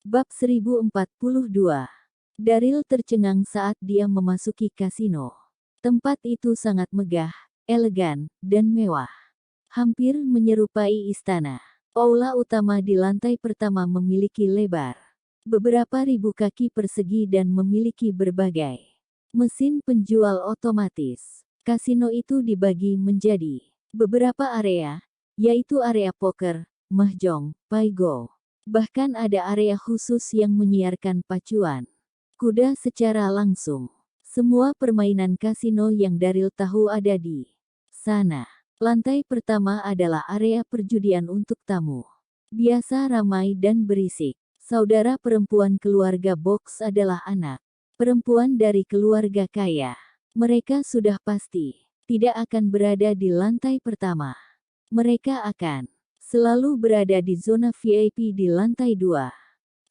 Bab 1042. Daryl tercengang saat dia memasuki kasino. Tempat itu sangat megah, elegan, dan mewah. Hampir menyerupai istana. Aula utama di lantai pertama memiliki lebar beberapa ribu kaki persegi dan memiliki berbagai mesin penjual otomatis. Kasino itu dibagi menjadi beberapa area, yaitu area poker, mahjong, paigo. Bahkan ada area khusus yang menyiarkan pacuan kuda secara langsung. Semua permainan kasino yang Daryl tahu ada di sana. Lantai pertama adalah area perjudian untuk tamu. Biasa ramai dan berisik. Saudara perempuan keluarga Box adalah anak perempuan dari keluarga kaya. Mereka sudah pasti tidak akan berada di lantai pertama. Mereka akan selalu berada di zona VIP di lantai 2.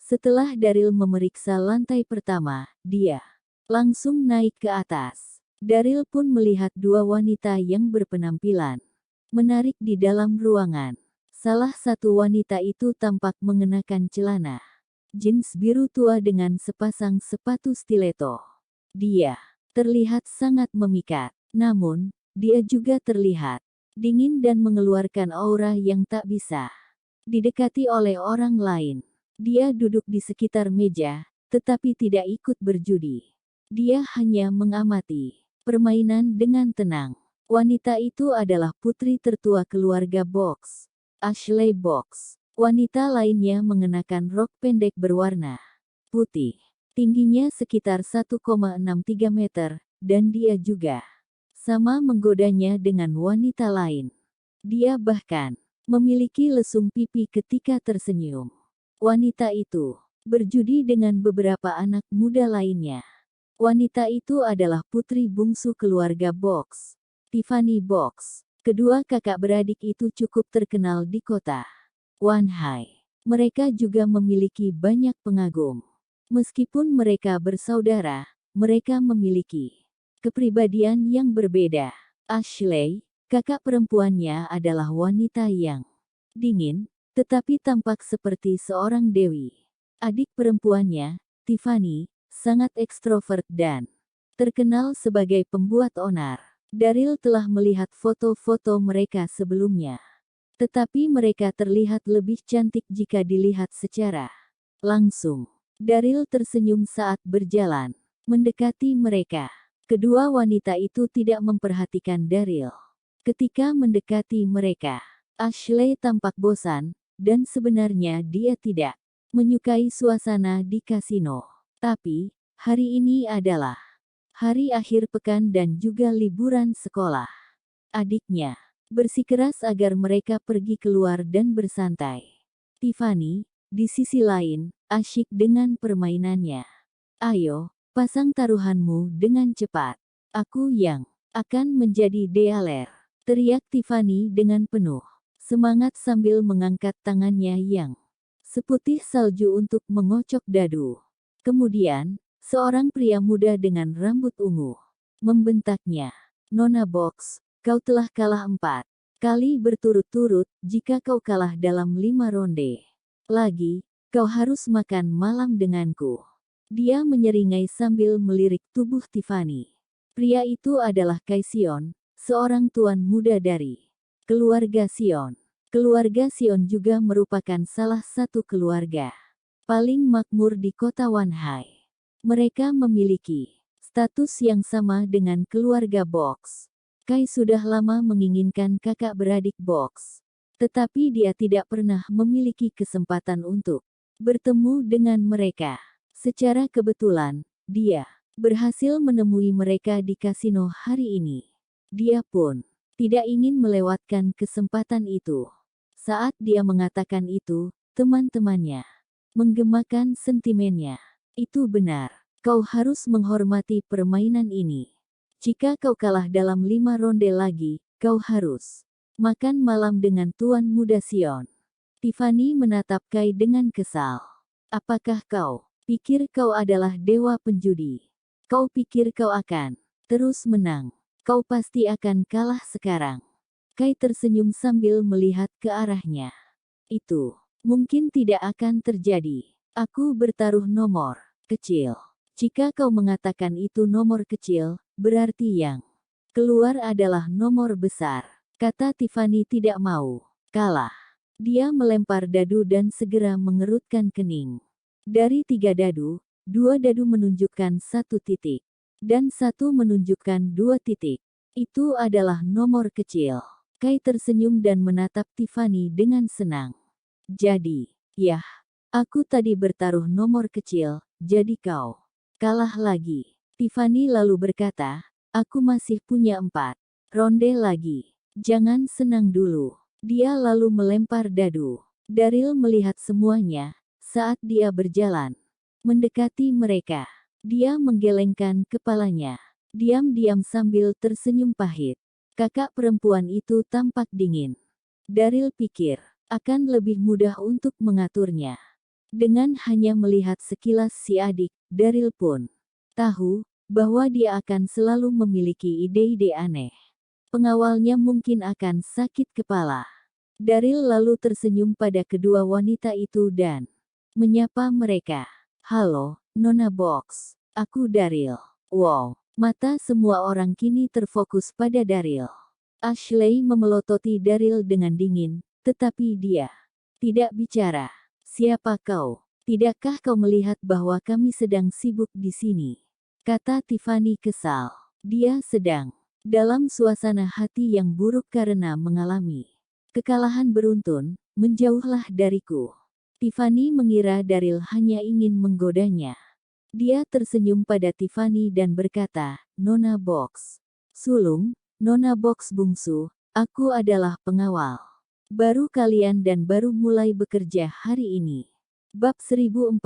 Setelah Daryl memeriksa lantai pertama, dia langsung naik ke atas. Daryl pun melihat dua wanita yang berpenampilan menarik di dalam ruangan. Salah satu wanita itu tampak mengenakan celana jeans biru tua dengan sepasang sepatu stiletto. Dia terlihat sangat memikat, namun dia juga terlihat dingin dan mengeluarkan aura yang tak bisa didekati oleh orang lain. Dia duduk di sekitar meja, tetapi tidak ikut berjudi. Dia hanya mengamati permainan dengan tenang. Wanita itu adalah putri tertua keluarga Box, Ashley Box. Wanita lainnya mengenakan rok pendek berwarna putih. Tingginya sekitar 1,63 meter, dan dia juga sama menggodanya dengan wanita lain. Dia bahkan memiliki lesung pipi ketika tersenyum. Wanita itu berjudi dengan beberapa anak muda lainnya. Wanita itu adalah putri bungsu keluarga Box, Tiffany Box. Kedua kakak beradik itu cukup terkenal di kota Wanhai. Mereka juga memiliki banyak pengagum. Meskipun mereka bersaudara, mereka memiliki kepribadian yang berbeda. Ashley, kakak perempuannya adalah wanita yang dingin, tetapi tampak seperti seorang dewi. Adik perempuannya, Tiffany, sangat ekstrovert dan terkenal sebagai pembuat onar. Daryl telah melihat foto-foto mereka sebelumnya. Tetapi mereka terlihat lebih cantik jika dilihat secara langsung. Daryl tersenyum saat berjalan mendekati mereka. Kedua wanita itu tidak memperhatikan Daryl. Ketika mendekati mereka, Ashley tampak bosan, dan sebenarnya dia tidak menyukai suasana di kasino. Tapi, hari ini adalah hari akhir pekan dan juga liburan sekolah. Adiknya bersikeras agar mereka pergi keluar dan bersantai. Tiffany, di sisi lain, asyik dengan permainannya. Ayo, pasang taruhanmu dengan cepat. Aku yang akan menjadi dealer, teriak Tiffany dengan penuh semangat sambil mengangkat tangannya yang seputih salju untuk mengocok dadu. Kemudian, seorang pria muda dengan rambut ungu membentaknya. Nona Box, kau telah kalah 4 kali berturut-turut. Jika kau kalah dalam 5 ronde lagi, kau harus makan malam denganku. Dia menyeringai sambil melirik tubuh Tiffany. Pria itu adalah Kai Sion, seorang tuan muda dari keluarga Sion. Keluarga Sion juga merupakan salah satu keluarga paling makmur di kota Wanhai. Mereka memiliki status yang sama dengan keluarga Box. Kai sudah lama menginginkan kakak beradik Box. Tetapi dia tidak pernah memiliki kesempatan untuk bertemu dengan mereka. Secara kebetulan, dia berhasil menemui mereka di kasino hari ini. Dia pun tidak ingin melewatkan kesempatan itu. Saat dia mengatakan itu, teman-temannya menggemakan sentimennya. Itu benar. Kau harus menghormati permainan ini. Jika kau kalah dalam 5 ronde lagi, kau harus makan malam dengan tuan muda Sion. Tiffany menatap Kai dengan kesal. Apakah kau pikir kau adalah dewa penjudi? Kau pikir kau akan terus menang? Kau pasti akan kalah sekarang. Kai tersenyum sambil melihat ke arahnya. Itu mungkin tidak akan terjadi. Aku bertaruh nomor kecil. Jika kau mengatakan itu nomor kecil, berarti yang keluar adalah nomor besar. Kata Tiffany tidak mau kalah. Dia melempar dadu dan segera mengerutkan kening. Dari 3 dadu, 2 dadu menunjukkan 1 titik. Dan 1 menunjukkan 2 titik. Itu adalah nomor kecil. Kai tersenyum dan menatap Tiffany dengan senang. Jadi, yah, aku tadi bertaruh nomor kecil, jadi kau kalah lagi. Tiffany lalu berkata, aku masih punya 4 ronde lagi. Jangan senang dulu. Dia lalu melempar dadu. Daryl melihat semuanya saat dia berjalan mendekati mereka. Dia menggelengkan kepalanya. Diam-diam sambil tersenyum pahit. Kakak perempuan itu tampak dingin. Daryl pikir, akan lebih mudah untuk mengaturnya. Dengan hanya melihat sekilas si adik, Daryl pun tahu bahwa dia akan selalu memiliki ide-ide aneh. Pengawalnya mungkin akan sakit kepala. Daryl lalu tersenyum pada kedua wanita itu dan menyapa mereka. Halo, Nona Box. Aku Daryl. Wow. Mata semua orang kini terfokus pada Daryl. Ashley memelototi Daryl dengan dingin, tetapi dia tidak bicara. Siapa kau? Tidakkah kau melihat bahwa kami sedang sibuk di sini? Kata Tiffany kesal. Dia sedang dalam suasana hati yang buruk karena mengalami kekalahan beruntun. Menjauhlah dariku. Tiffany mengira Daryl hanya ingin menggodanya. Dia tersenyum pada Tiffany dan berkata, Nona Box. Sulung, Nona Box bungsu, aku adalah pengawal baru kalian dan baru mulai bekerja hari ini. Bab 1043.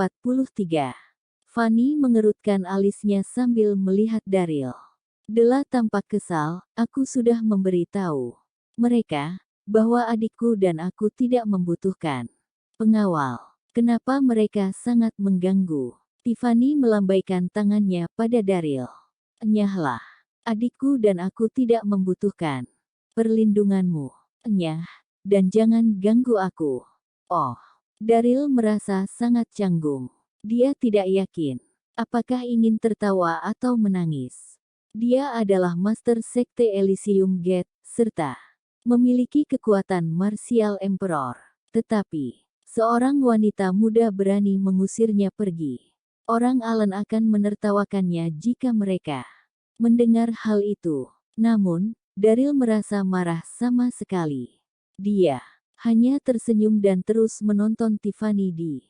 Fanny mengerutkan alisnya sambil melihat Daryl. Della tampak kesal, aku sudah memberi tahu mereka bahwa adikku dan aku tidak membutuhkan pengawal. Kenapa mereka sangat mengganggu? Tiffany melambaikan tangannya pada Daryl. Enyahlah. Adikku dan aku tidak membutuhkan perlindunganmu. Enyah. Dan jangan ganggu aku. Oh. Daryl merasa sangat canggung. Dia tidak yakin apakah ingin tertawa atau menangis. Dia adalah Master Sekte Elysium Gate, serta memiliki kekuatan martial emperor. Tetapi, seorang wanita muda berani mengusirnya pergi. Orang Allen akan menertawakannya jika mereka mendengar hal itu. Namun, Daryl merasa marah sama sekali. Dia hanya tersenyum dan terus menonton Tiffany di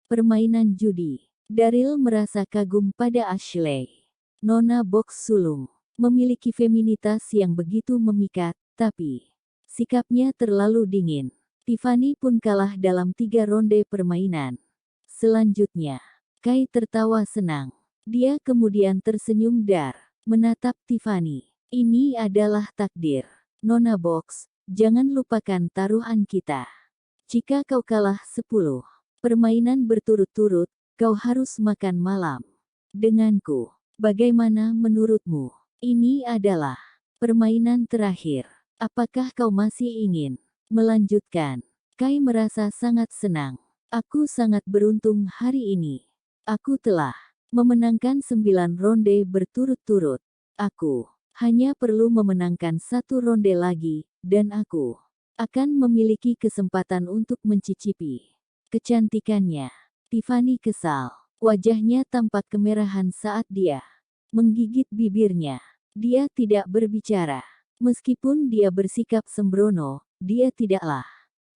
permainan judi. Daryl merasa kagum pada Ashley. Nona Box sulung memiliki feminitas yang begitu memikat, tapi sikapnya terlalu dingin. Tiffany pun kalah dalam 3 ronde permainan. Selanjutnya, Kai tertawa senang. Dia kemudian tersenyum dar, menatap Tiffany. Ini adalah takdir. Nona Box, jangan lupakan taruhan kita. Jika kau kalah 10 permainan berturut-turut, kau harus makan malam denganku. Bagaimana menurutmu? Ini adalah permainan terakhir. Apakah kau masih ingin melanjutkan? Kai merasa sangat senang. Aku sangat beruntung hari ini. Aku telah memenangkan 9 ronde berturut-turut. Aku hanya perlu memenangkan 1 ronde lagi, dan aku akan memiliki kesempatan untuk mencicipi kecantikannya. Tiffany kesal. Wajahnya tampak kemerahan saat dia menggigit bibirnya. Dia tidak berbicara. Meskipun dia bersikap sembrono, dia tidaklah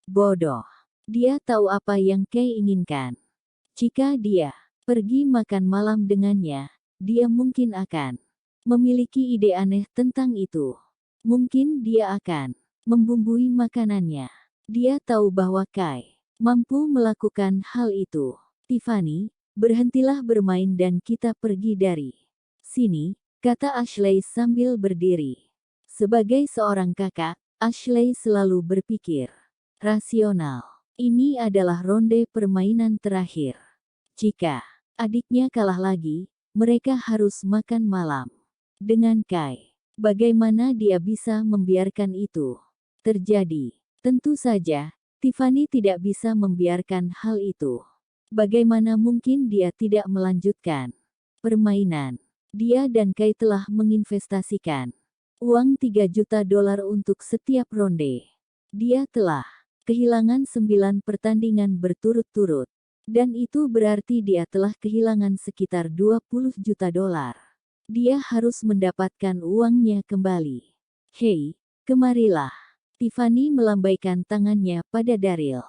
bodoh. Dia tahu apa yang Kay inginkan. Jika dia pergi makan malam dengannya, dia mungkin akan memiliki ide aneh tentang itu. Mungkin dia akan membumbui makanannya. Dia tahu bahwa Kay mampu melakukan hal itu. Tiffany, berhentilah bermain dan kita pergi dari sini, kata Ashley sambil berdiri. Sebagai seorang kakak, Ashley selalu berpikir rasional. Ini adalah ronde permainan terakhir. Jika adiknya kalah lagi, mereka harus makan malam dengan Kai. Bagaimana dia bisa membiarkan itu terjadi? Tentu saja, Tiffany tidak bisa membiarkan hal itu. Bagaimana mungkin dia tidak melanjutkan permainan? Dia dan Kai telah menginvestasikan uang 3 juta dolar untuk setiap ronde. Dia telah kehilangan 9 pertandingan berturut-turut. Dan itu berarti dia telah kehilangan sekitar 20 juta dolar. Dia harus mendapatkan uangnya kembali. Hei, kemarilah. Tiffany melambaikan tangannya pada Daryl.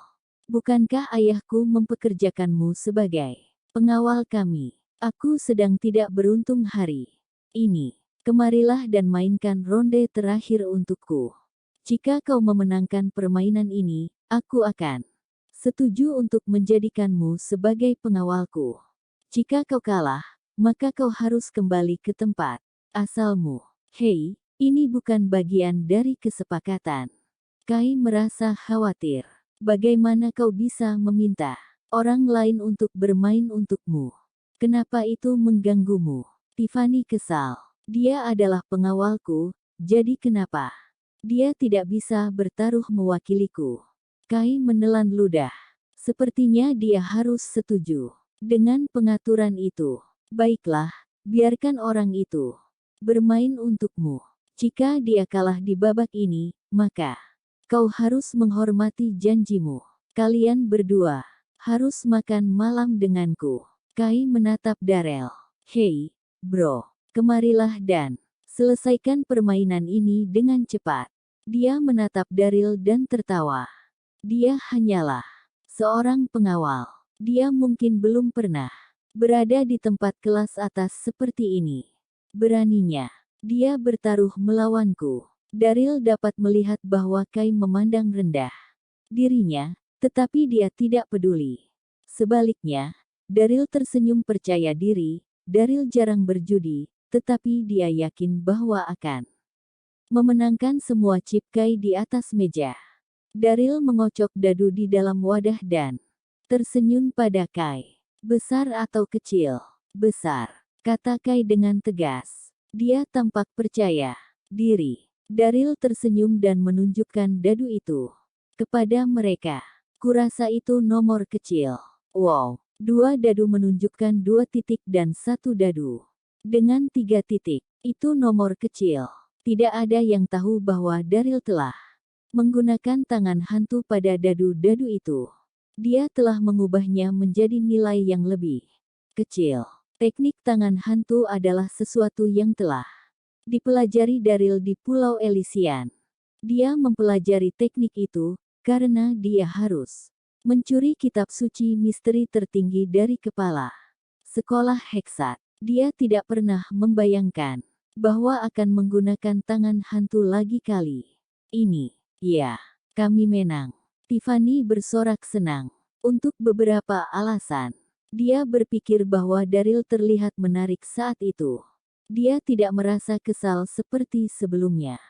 Bukankah ayahku mempekerjakanmu sebagai pengawal kami? Aku sedang tidak beruntung hari ini. Kemarilah dan mainkan ronde terakhir untukku. Jika kau memenangkan permainan ini, aku akan setuju untuk menjadikanmu sebagai pengawalku. Jika kau kalah, maka kau harus kembali ke tempat asalmu. Hei, ini bukan bagian dari kesepakatan. Kai merasa khawatir. Bagaimana kau bisa meminta orang lain untuk bermain untukmu? Kenapa itu mengganggumu? Tiffany kesal. Dia adalah pengawalku, jadi kenapa dia tidak bisa bertaruh mewakiliku? Kai menelan ludah. Sepertinya dia harus setuju dengan pengaturan itu. Baiklah, biarkan orang itu bermain untukmu. Jika dia kalah di babak ini, maka kau harus menghormati janjimu. Kalian berdua harus makan malam denganku. Kai menatap Daryl. Hei, bro, kemarilah dan selesaikan permainan ini dengan cepat. Dia menatap Daryl dan tertawa. Dia hanyalah seorang pengawal. Dia mungkin belum pernah berada di tempat kelas atas seperti ini. Beraninya dia bertaruh melawanku. Daryl dapat melihat bahwa Kai memandang rendah dirinya, tetapi dia tidak peduli. Sebaliknya, Daryl tersenyum percaya diri. Daryl jarang berjudi, tetapi dia yakin bahwa akan memenangkan semua chip Kai di atas meja. Daryl mengocok dadu di dalam wadah dan tersenyum pada Kai. Besar atau kecil? Besar, kata Kai dengan tegas. Dia tampak percaya diri. Daryl tersenyum dan menunjukkan dadu itu kepada mereka. Kurasa itu nomor kecil. Wow, 2 dadu menunjukkan 2 titik dan 1 dadu dengan 3 titik. Itu nomor kecil. Tidak ada yang tahu bahwa Daryl telah menggunakan tangan hantu pada dadu-dadu itu. Dia telah mengubahnya menjadi nilai yang lebih kecil. Teknik tangan hantu adalah sesuatu yang telah dipelajari Daryl di Pulau Elysian. Dia mempelajari teknik itu karena dia harus mencuri kitab suci misteri tertinggi dari kepala sekolah Heksat. Dia tidak pernah membayangkan bahwa akan menggunakan tangan hantu lagi kali ini. Ya, kami menang. Tiffany bersorak senang. Untuk beberapa alasan. Dia berpikir bahwa Daryl terlihat menarik saat itu. Dia tidak merasa kesal seperti sebelumnya.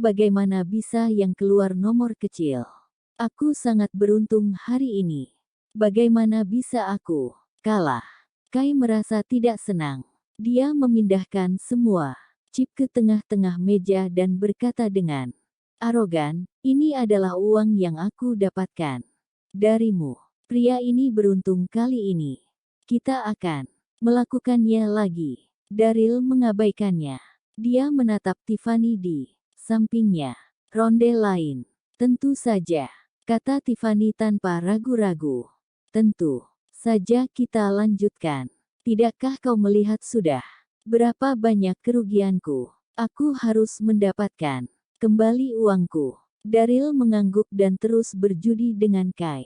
Bagaimana bisa yang keluar nomor kecil? Aku sangat beruntung hari ini. Bagaimana bisa aku kalah? Kai merasa tidak senang. Dia memindahkan semua chip ke tengah-tengah meja dan berkata dengan arogan, ini adalah uang yang aku dapatkan darimu. Pria ini beruntung kali ini. Kita akan melakukannya lagi. Daryl mengabaikannya. Dia menatap Tiffany di sampingnya. Ronde lain. Tentu saja, kata Tiffany tanpa ragu-ragu. Tentu saja kita lanjutkan. Tidakkah kau melihat sudah berapa banyak kerugianku? Aku harus mendapatkan kembali uangku. Daryl mengangguk dan terus berjudi dengan Kai.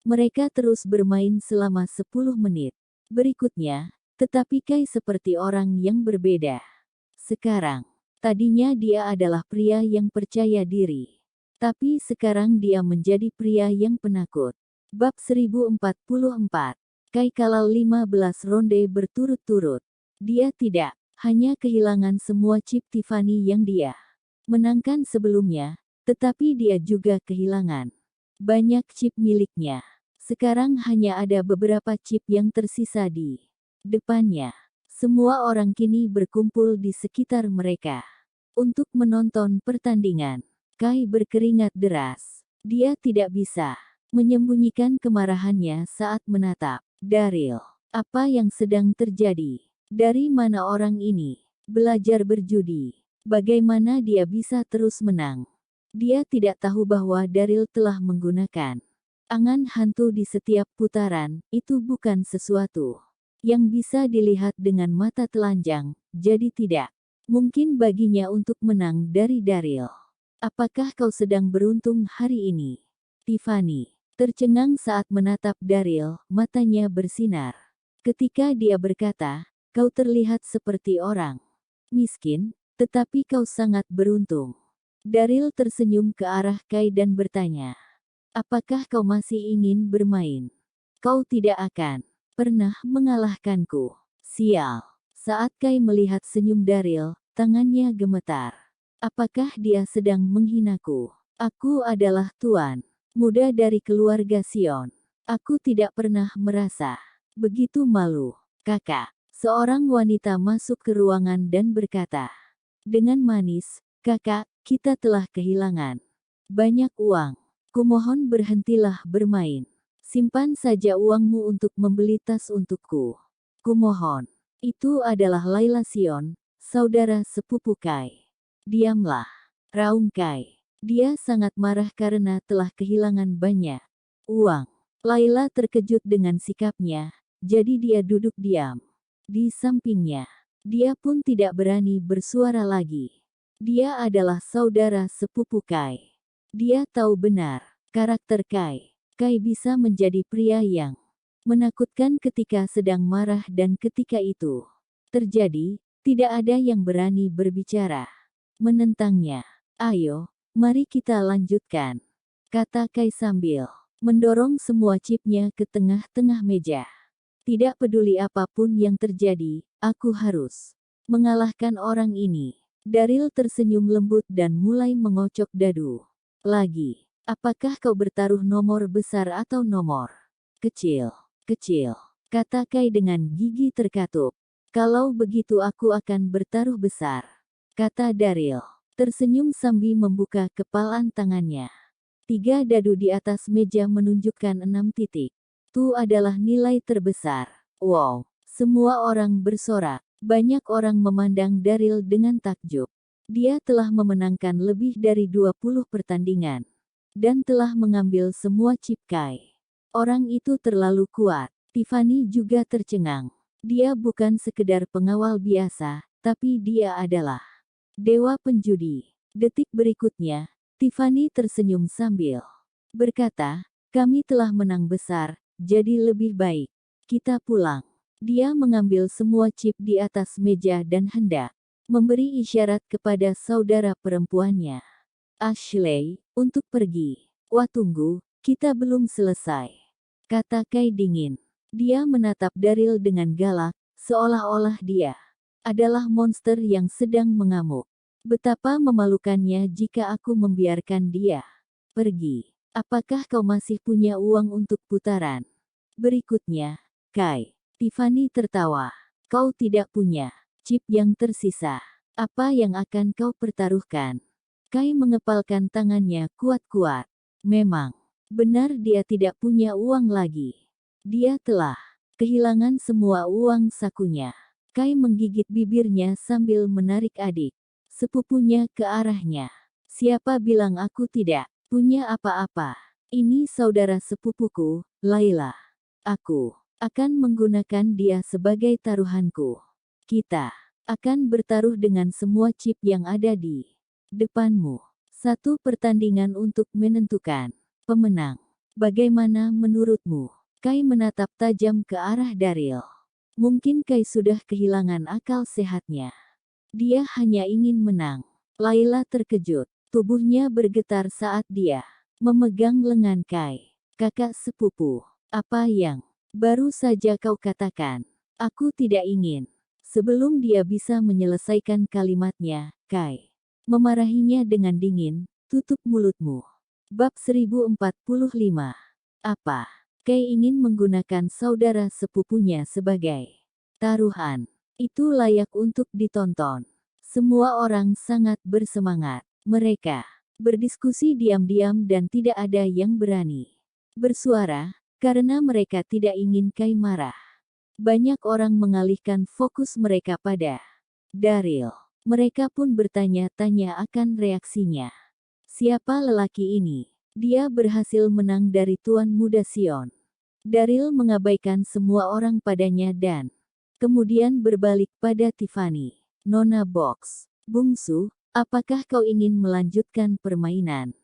Mereka terus bermain selama 10 menit. Berikutnya, tetapi Kai seperti orang yang berbeda. Sekarang, tadinya dia adalah pria yang percaya diri. Tapi sekarang dia menjadi pria yang penakut. Bab 1044. Kai kalah 15 ronde berturut-turut. Dia tidak hanya kehilangan semua chip Tiffany yang dia menangkan sebelumnya, tetapi dia juga kehilangan banyak chip miliknya. Sekarang hanya ada beberapa chip yang tersisa di depannya. Semua orang kini berkumpul di sekitar mereka untuk menonton pertandingan. Kai berkeringat deras. Dia tidak bisa menyembunyikan kemarahannya saat menatap Daryl. Apa yang sedang terjadi? Dari mana orang ini belajar berjudi? Bagaimana dia bisa terus menang? Dia tidak tahu bahwa Daryl telah menggunakan angan hantu di setiap putaran. Itu bukan sesuatu yang bisa dilihat dengan mata telanjang, jadi tidak mungkin baginya untuk menang dari Daryl. Apakah kau sedang beruntung hari ini? Tiffany tercengang saat menatap Daryl, matanya bersinar. Ketika dia berkata, kau terlihat seperti orang miskin, tetapi kau sangat beruntung. Daryl tersenyum ke arah Kai dan bertanya, apakah kau masih ingin bermain? Kau tidak akan pernah mengalahkanku. Sial. Saat Kai melihat senyum Daryl, tangannya gemetar. Apakah dia sedang menghinaku? Aku adalah tuan muda dari keluarga Sion. Aku tidak pernah merasa begitu malu. Kakak, seorang wanita masuk ke ruangan dan berkata, dengan manis, kakak, kita telah kehilangan banyak uang. Kumohon berhentilah bermain. Simpan saja uangmu untuk membeli tas untukku. Kumohon. Itu adalah Layla Sion, saudara sepupu Kai. Diamlah. Raung Kai. Dia sangat marah karena telah kehilangan banyak uang. Layla terkejut dengan sikapnya, jadi dia duduk diam di sampingnya. Dia pun tidak berani bersuara lagi. Dia adalah saudara sepupu Kai. Dia tahu benar karakter Kai. Kai bisa menjadi pria yang menakutkan ketika sedang marah dan ketika itu terjadi, tidak ada yang berani berbicara menentangnya. Ayo, mari kita lanjutkan, kata Kai sambil mendorong semua chipnya ke tengah-tengah meja. Tidak peduli apapun yang terjadi, aku harus mengalahkan orang ini. Daryl tersenyum lembut dan mulai mengocok dadu. Lagi, apakah kau bertaruh nomor besar atau nomor kecil? Kecil, kata Kai dengan gigi terkatup. Kalau begitu aku akan bertaruh besar, kata Daryl. Tersenyum sambil membuka kepalan tangannya. 3 dadu di atas meja menunjukkan 6 titik. Itu adalah nilai terbesar. Wow, semua orang bersorak. Banyak orang memandang Daryl dengan takjub. Dia telah memenangkan lebih dari 20 pertandingan. Dan telah mengambil semua chip Kai. Orang itu terlalu kuat. Tiffany juga tercengang. Dia bukan sekedar pengawal biasa, tapi dia adalah dewa penjudi. Detik berikutnya, Tiffany tersenyum sambil berkata, kami telah menang besar, jadi lebih baik kita pulang. Dia mengambil semua chip di atas meja dan hendak memberi isyarat kepada saudara perempuannya, Ashley, untuk pergi. Wah tunggu, kita belum selesai, kata Kai dingin. Dia menatap Daryl dengan galak, seolah-olah dia adalah monster yang sedang mengamuk. Betapa memalukannya jika aku membiarkan dia pergi. Apakah kau masih punya uang untuk putaran berikutnya, Kai? Tiffany tertawa. Kau tidak punya chip yang tersisa. Apa yang akan kau pertaruhkan? Kai mengepalkan tangannya kuat-kuat. Memang benar dia tidak punya uang lagi. Dia telah kehilangan semua uang sakunya. Kai menggigit bibirnya sambil menarik adik sepupunya ke arahnya. Siapa bilang aku tidak punya apa-apa? Ini saudara sepupuku, Layla. Aku akan menggunakan dia sebagai taruhanku. Kita akan bertaruh dengan semua chip yang ada di depanmu. Satu pertandingan untuk menentukan pemenang. Bagaimana menurutmu? Kai menatap tajam ke arah Daryl. Mungkin Kai sudah kehilangan akal sehatnya. Dia hanya ingin menang. Layla terkejut. Tubuhnya bergetar saat dia memegang lengan Kai. Kakak sepupu, apa yang baru saja kau katakan? Aku tidak ingin. Sebelum dia bisa menyelesaikan kalimatnya, Kai memarahinya dengan dingin, tutup mulutmu. Bab 1045. Apa? Kai ingin menggunakan saudara sepupunya sebagai taruhan. Itu layak untuk ditonton. Semua orang sangat bersemangat. Mereka berdiskusi diam-diam dan tidak ada yang berani bersuara, karena mereka tidak ingin Kai marah. Banyak orang mengalihkan fokus mereka pada Daryl. Mereka pun bertanya-tanya akan reaksinya. Siapa lelaki ini? Dia berhasil menang dari Tuan Muda Sion. Daryl mengabaikan semua orang padanya dan kemudian berbalik pada Tiffany. Nona Box, bungsu, apakah kau ingin melanjutkan permainan?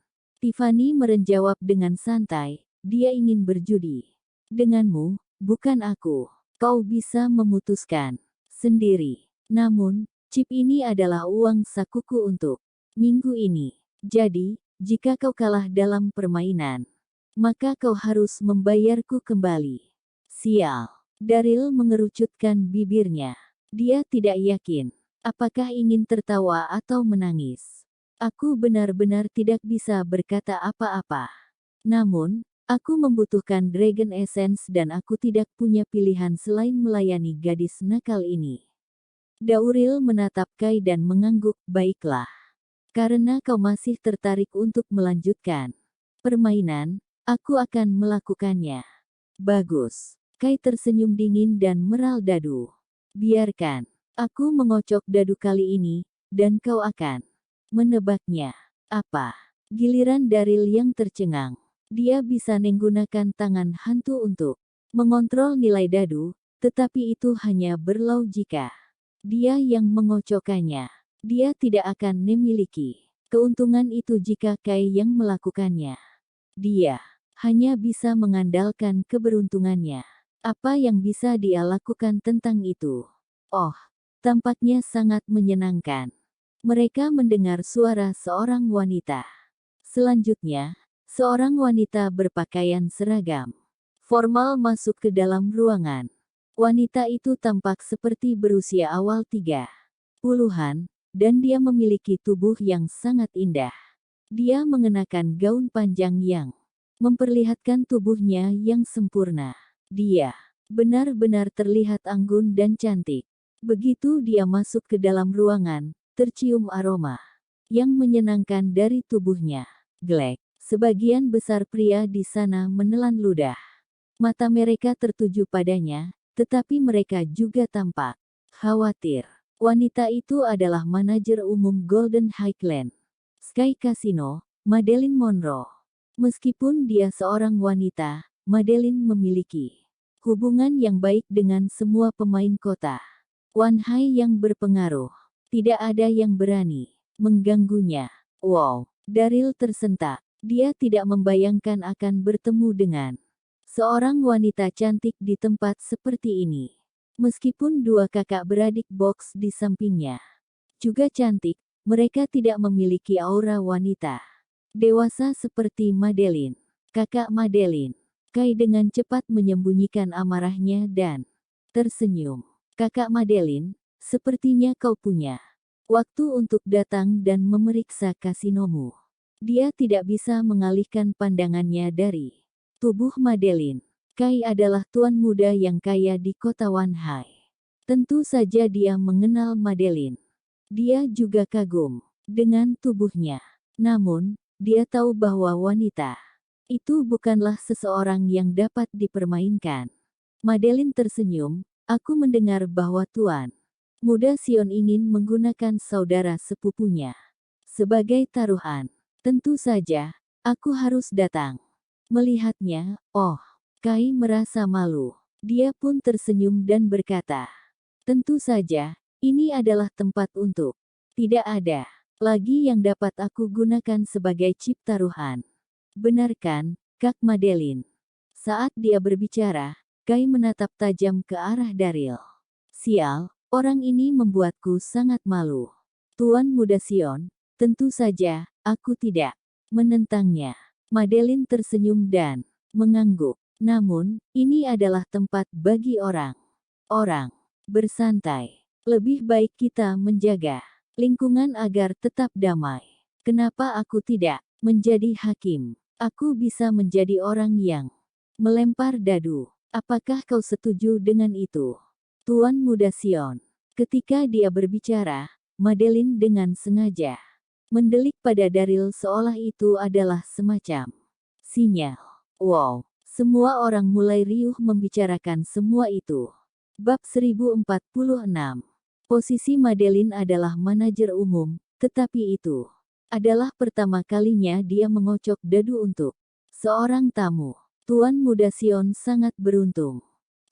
Tiffany menjawab dengan santai, dia ingin berjudi. Denganmu, bukan aku. Kau bisa memutuskan sendiri. Namun, chip ini adalah uang sakuku untuk minggu ini. Jadi, jika kau kalah dalam permainan, maka kau harus membayarku kembali. Sial. Daryl mengerucutkan bibirnya. Dia tidak yakin. Apakah ingin tertawa atau menangis? Aku benar-benar tidak bisa berkata apa-apa. Namun, aku membutuhkan Dragon Essence dan aku tidak punya pilihan selain melayani gadis nakal ini. Daryl menatap Kai dan mengangguk, baiklah. Karena kau masih tertarik untuk melanjutkan permainan, aku akan melakukannya. Bagus. Kai tersenyum dingin dan meral dadu. Biarkan. Aku mengocok dadu kali ini, dan kau akan menebaknya. Apa? Giliran Daryl yang tercengang. Dia bisa menggunakan tangan hantu untuk mengontrol nilai dadu, tetapi itu hanya berlaku jika dia yang mengocokkannya. Dia tidak akan memiliki keuntungan itu jika Kai yang melakukannya. Dia hanya bisa mengandalkan keberuntungannya. Apa yang bisa dia lakukan tentang itu? Oh, tampaknya sangat menyenangkan. Mereka mendengar suara seorang wanita. Selanjutnya, seorang wanita berpakaian seragam formal masuk ke dalam ruangan. Wanita itu tampak seperti berusia awal 30-an, dan dia memiliki tubuh yang sangat indah. Dia mengenakan gaun panjang yang memperlihatkan tubuhnya yang sempurna. Dia benar-benar terlihat anggun dan cantik. Begitu dia masuk ke dalam ruangan, tercium aroma yang menyenangkan dari tubuhnya. Glek. Sebagian besar pria di sana menelan ludah. Mata mereka tertuju padanya, tetapi mereka juga tampak khawatir. Wanita itu adalah manajer umum Golden Highland Sky Casino, Madeline Monroe. Meskipun dia seorang wanita, Madeline memiliki hubungan yang baik dengan semua pemain kota Wan Hai yang berpengaruh. Tidak ada yang berani mengganggunya. Wow, Daryl tersentak. Dia tidak membayangkan akan bertemu dengan seorang wanita cantik di tempat seperti ini. Meskipun dua kakak beradik box di sampingnya juga cantik, mereka tidak memiliki aura wanita dewasa seperti Madeline. Kakak Madeline. Kai dengan cepat menyembunyikan amarahnya dan tersenyum. Kakak Madeline, sepertinya kau punya waktu untuk datang dan memeriksa kasinomu. Dia tidak bisa mengalihkan pandangannya dari tubuh Madeline. Kai adalah tuan muda yang kaya di kota Wan Hai. Tentu saja dia mengenal Madeline. Dia juga kagum dengan tubuhnya. Namun, dia tahu bahwa wanita itu bukanlah seseorang yang dapat dipermainkan. Madeline tersenyum, aku mendengar bahwa Tuan Muda Sion ingin menggunakan saudara sepupunya sebagai taruhan. Tentu saja, aku harus datang melihatnya. Oh, Kai merasa malu. Dia pun tersenyum dan berkata, tentu saja, ini adalah tempat untuk. Tidak ada lagi yang dapat aku gunakan sebagai chip taruhan. Benar kan, Kak Madeline? Saat dia berbicara, Kai menatap tajam ke arah Daryl. Sial, orang ini membuatku sangat malu. Tuan Muda Sion, tentu saja, aku tidak menentangnya. Madeline tersenyum dan mengangguk. Namun, ini adalah tempat bagi orang bersantai. Lebih baik kita menjaga lingkungan agar tetap damai. Kenapa aku tidak menjadi hakim? Aku bisa menjadi orang yang melempar dadu. Apakah kau setuju dengan itu? Tuan Muda Sion. Ketika dia berbicara, Madeline dengan sengaja mendelik pada Daryl seolah itu adalah semacam sinyal Wow, semua orang mulai riuh membicarakan semua itu. Bab 1046. Posisi Madeline adalah manajer umum, tetapi itu adalah pertama kalinya dia mengocok dadu untuk seorang tamu. Tuan Muda Sion sangat beruntung.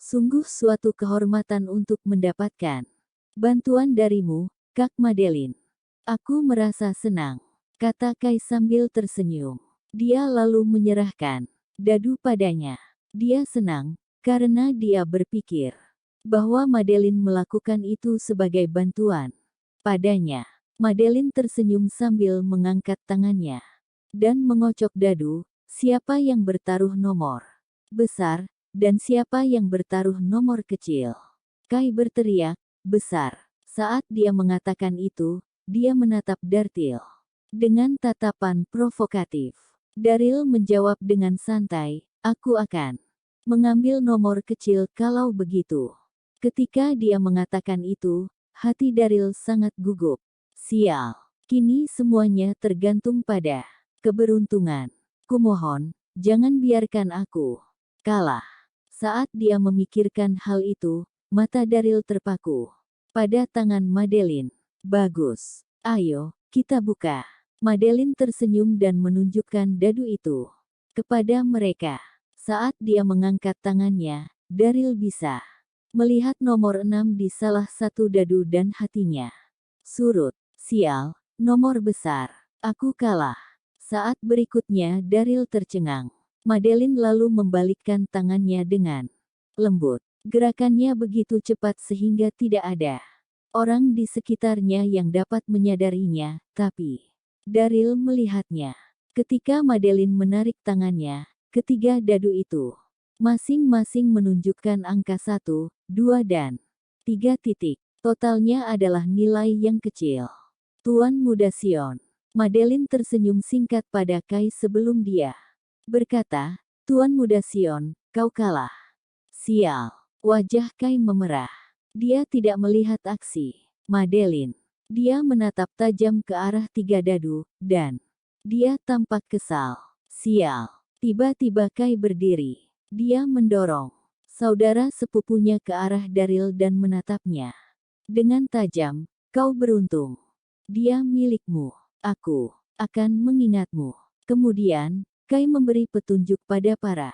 Sungguh suatu kehormatan untuk mendapatkan bantuan darimu, Kak Madeline. Aku merasa senang, kata Kai sambil tersenyum. Dia lalu menyerahkan dadu padanya. Dia senang, karena dia berpikir bahwa Madeline melakukan itu sebagai bantuan padanya. Madeline tersenyum sambil mengangkat tangannya dan mengocok dadu. Siapa yang bertaruh nomor besar, dan siapa yang bertaruh nomor kecil? Kai berteriak, besar. Saat dia mengatakan itu, dia menatap Dartil dengan tatapan provokatif. Daril menjawab dengan santai, aku akan mengambil nomor kecil kalau begitu. Ketika dia mengatakan itu, hati Daril sangat gugup. Sial, kini semuanya tergantung pada keberuntungan. Kumohon, jangan biarkan aku kalah. Saat dia memikirkan hal itu, mata Daril terpaku pada tangan Madeline. Bagus, ayo, kita buka. Madeline tersenyum dan menunjukkan dadu itu kepada mereka. Saat dia mengangkat tangannya, Daril bisa melihat nomor 6 di salah satu dadu dan hatinya surut. Sial, nomor besar. Aku kalah. Saat berikutnya Daril tercengang. Madeline lalu membalikkan tangannya dengan lembut. Gerakannya begitu cepat sehingga tidak ada orang di sekitarnya yang dapat menyadarinya, tapi Daril melihatnya. Ketika Madeline menarik tangannya, ketiga dadu itu masing-masing menunjukkan angka 1, 2 dan 3 titik. Totalnya adalah nilai yang kecil. Tuan Muda Sion. Madeline tersenyum singkat pada Kai sebelum dia berkata, Tuan Muda Sion, kau kalah. Sial. Wajah Kai memerah. Dia tidak melihat aksi Madeline. Dia menatap tajam ke arah tiga dadu, dan dia tampak kesal. Sial. Tiba-tiba Kai berdiri. Dia mendorong saudara sepupunya ke arah Daril dan menatapnya dengan tajam. Kau beruntung. Dia milikmu. Aku akan mengingatmu. Kemudian, Kai memberi petunjuk pada para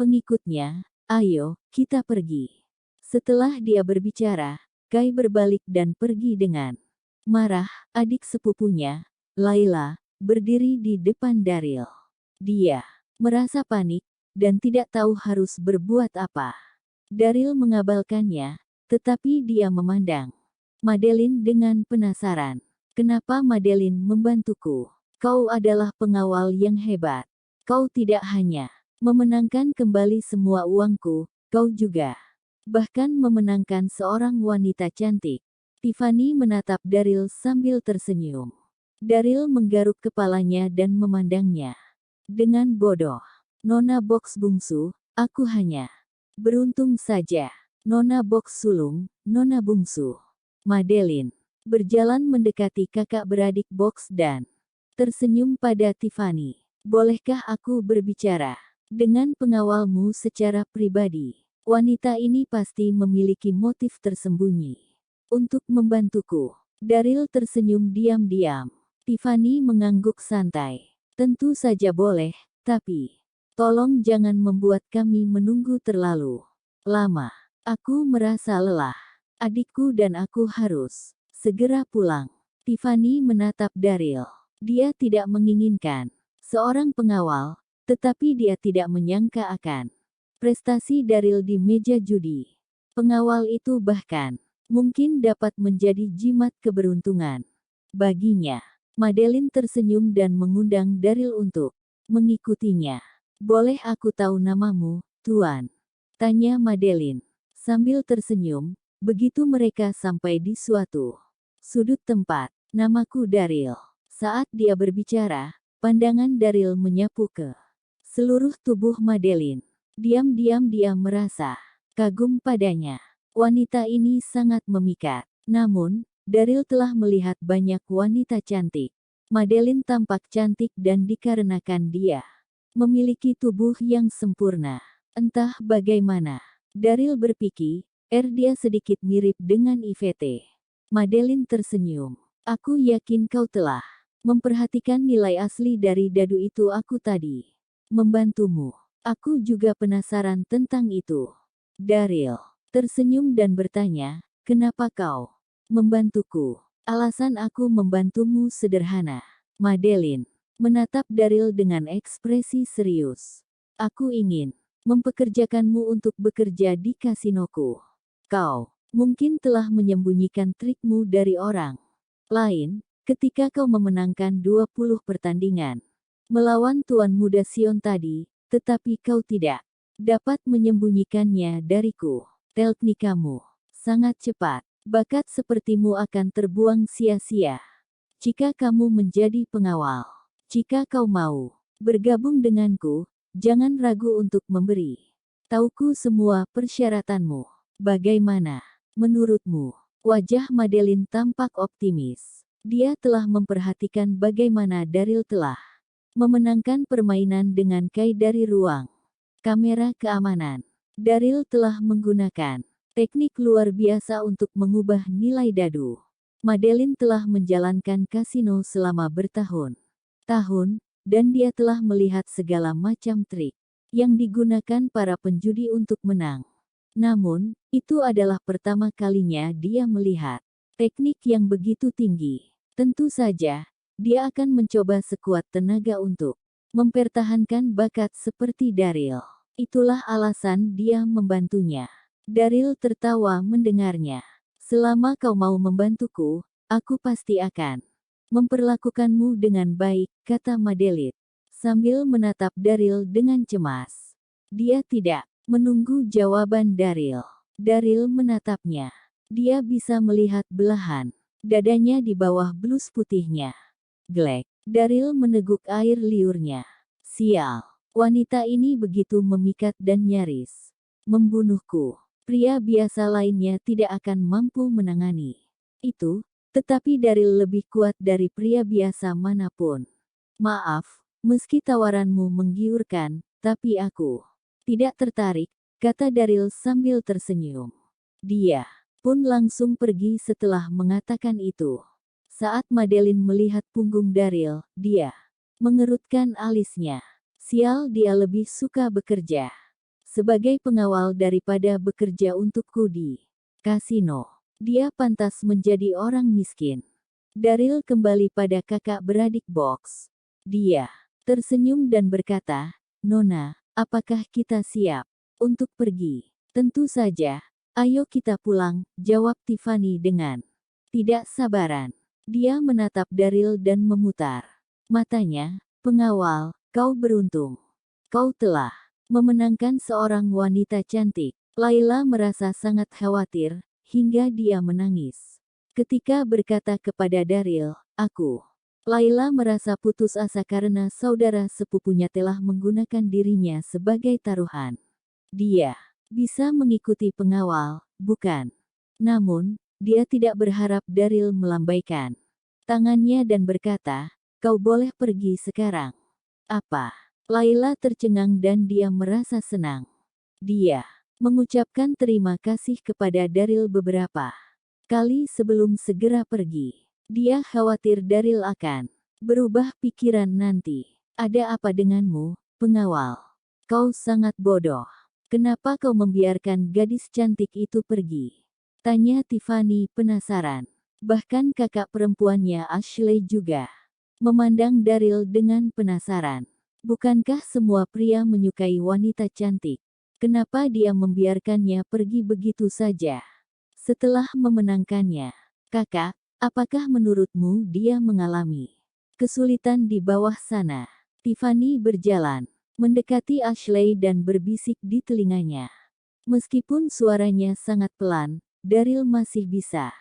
pengikutnya. Ayo, kita pergi. Setelah dia berbicara, Kai berbalik dan pergi dengan marah. Adik sepupunya, Laila, berdiri di depan Daril. Dia merasa panik dan tidak tahu harus berbuat apa. Daril mengabalkannya, tetapi dia memandang Madeline dengan penasaran. Kenapa Madeline membantuku? Kau adalah pengawal yang hebat. Kau tidak hanya memenangkan kembali semua uangku, kau juga bahkan memenangkan seorang wanita cantik. Tiffany menatap Daril sambil tersenyum. Daril menggaruk kepalanya dan memandangnya dengan bodoh. Nona Box bungsu, aku hanya beruntung saja. Nona Box sulung, Nona bungsu. Madeline berjalan mendekati kakak beradik Box dan tersenyum pada Tiffany. Bolehkah aku berbicara dengan pengawalmu secara pribadi? Wanita ini pasti memiliki motif tersembunyi untuk membantuku. Daril tersenyum diam-diam. Tiffany mengangguk santai. Tentu saja boleh, tapi tolong jangan membuat kami menunggu terlalu lama. Aku merasa lelah. Adikku dan aku harus segera pulang. Tiffany menatap Daril. Dia tidak menginginkan seorang pengawal, tetapi dia tidak menyangka akan prestasi Daril di meja judi. Pengawal itu bahkan mungkin dapat menjadi jimat keberuntungan baginya. Madeline tersenyum dan mengundang Daril untuk mengikutinya. Boleh aku tahu namamu, Tuan? Tanya Madeline sambil tersenyum. Begitu mereka sampai di suatu sudut tempat. Namaku Daril. Saat dia berbicara, pandangan Daril menyapu ke seluruh tubuh Madeline. Diam-diam dia merasa kagum padanya. Wanita ini sangat memikat. Namun, Daril telah melihat banyak wanita cantik. Madeline tampak cantik dan dikarenakan dia memiliki tubuh yang sempurna. Entah bagaimana. Daryl berpikir, dia sedikit mirip dengan Yvette. Madeline tersenyum. Aku yakin kau telah memperhatikan nilai asli dari dadu itu aku tadi. Membantumu. Aku juga penasaran tentang itu. Daryl tersenyum dan bertanya, kenapa kau membantuku? Alasan aku membantumu sederhana. Madeline menatap Daryl dengan ekspresi serius. Aku ingin mempekerjakanmu untuk bekerja di kasinoku. Kau mungkin telah menyembunyikan trikmu dari orang lain ketika kau memenangkan 20 pertandingan melawan Tuan Muda Sion tadi, tetapi kau tidak dapat menyembunyikannya dariku. Teknikamu sangat cepat. Bakat sepertimu akan terbuang sia-sia jika kamu menjadi pengawal. Jika kau mau bergabung denganku, jangan ragu untuk memberi tahuku semua persyaratanmu. Bagaimana menurutmu? Wajah Madeline tampak optimis. Dia telah memperhatikan bagaimana Daryl telah memenangkan permainan dengan Kai dari ruang kamera keamanan. Daryl telah menggunakan teknik luar biasa untuk mengubah nilai dadu. Madeline telah menjalankan kasino selama bertahun-tahun, dan dia telah melihat segala macam trik yang digunakan para penjudi untuk menang. Namun, itu adalah pertama kalinya dia melihat teknik yang begitu tinggi. Tentu saja, dia akan mencoba sekuat tenaga untuk mempertahankan bakat seperti Daryl. Itulah alasan dia membantunya. Daryl tertawa mendengarnya. Selama kau mau membantuku, aku pasti akan memperlakukanmu dengan baik, kata Madeline, sambil menatap Daryl dengan cemas. Dia tidak menunggu jawaban Daryl. Daryl menatapnya. Dia bisa melihat belahan dadanya di bawah blus putihnya. Glek. Daryl meneguk air liurnya. Sial. Wanita ini begitu memikat dan nyaris membunuhku. Pria biasa lainnya tidak akan mampu menangani itu, tetapi Daryl lebih kuat dari pria biasa manapun. Maaf, meski tawaranmu menggiurkan, tapi aku tidak tertarik, kata Daryl sambil tersenyum. Dia pun langsung pergi setelah mengatakan itu. Saat Madeline melihat punggung Daryl, dia mengerutkan alisnya. Sial, dia lebih suka bekerja sebagai pengawal daripada bekerja untukku di kasino. Dia pantas menjadi orang miskin. Daryl kembali pada kakak beradik box. Dia tersenyum dan berkata, Nona, apakah kita siap untuk pergi? Tentu saja. Ayo kita pulang, jawab Tiffany dengan tidak sabaran. Dia menatap Daryl dan memutar matanya. Pengawal, kau beruntung. Kau telah memenangkan seorang wanita cantik. Layla merasa sangat khawatir, hingga dia menangis ketika berkata kepada Daryl, aku. Layla merasa putus asa karena saudara sepupunya telah menggunakan dirinya sebagai taruhan. Dia bisa mengikuti pengawal, bukan? Namun, dia tidak berharap Daryl melambaikan tangannya dan berkata, kau boleh pergi sekarang. Apa? Layla tercengang dan dia merasa senang. Dia mengucapkan terima kasih kepada Daryl beberapa kali sebelum segera pergi. Dia khawatir Daryl akan berubah pikiran nanti. Ada apa denganmu, pengawal? Kau sangat bodoh. Kenapa kau membiarkan gadis cantik itu pergi? Tanya Tiffany penasaran. Bahkan kakak perempuannya Ashley juga memandang Daryl dengan penasaran. Bukankah semua pria menyukai wanita cantik? Kenapa dia membiarkannya pergi begitu saja? Setelah memenangkannya, kakak, apakah menurutmu dia mengalami kesulitan di bawah sana? Tiffany berjalan mendekati Ashley dan berbisik di telinganya. Meskipun suaranya sangat pelan, Daryl masih bisa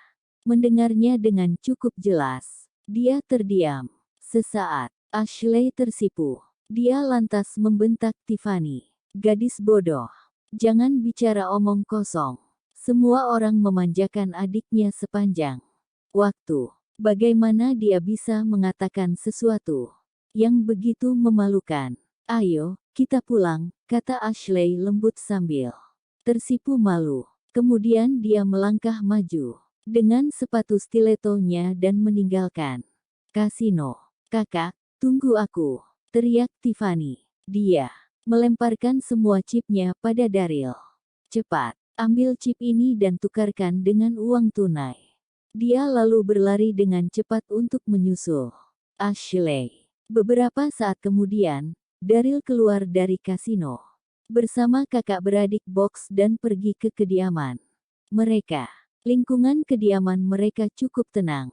mendengarnya dengan cukup jelas. Dia terdiam. Sesaat, Ashley tersipu. Dia lantas membentak Tiffany. Gadis bodoh. Jangan bicara omong kosong. Semua orang memanjakan adiknya sepanjang waktu. Bagaimana dia bisa mengatakan sesuatu yang begitu memalukan? Ayo, kita pulang, kata Ashley lembut sambil tersipu malu. Kemudian dia melangkah maju dengan sepatu stilettonya dan meninggalkan kasino. Kakak, tunggu aku, teriak Tiffany. Dia melemparkan semua chipnya pada Daryl. Cepat, ambil chip ini dan tukarkan dengan uang tunai. Dia lalu berlari dengan cepat untuk menyusul Ashley. Beberapa saat kemudian, Daryl keluar dari kasino bersama kakak beradik Box dan pergi ke kediaman mereka. Lingkungan kediaman mereka cukup tenang.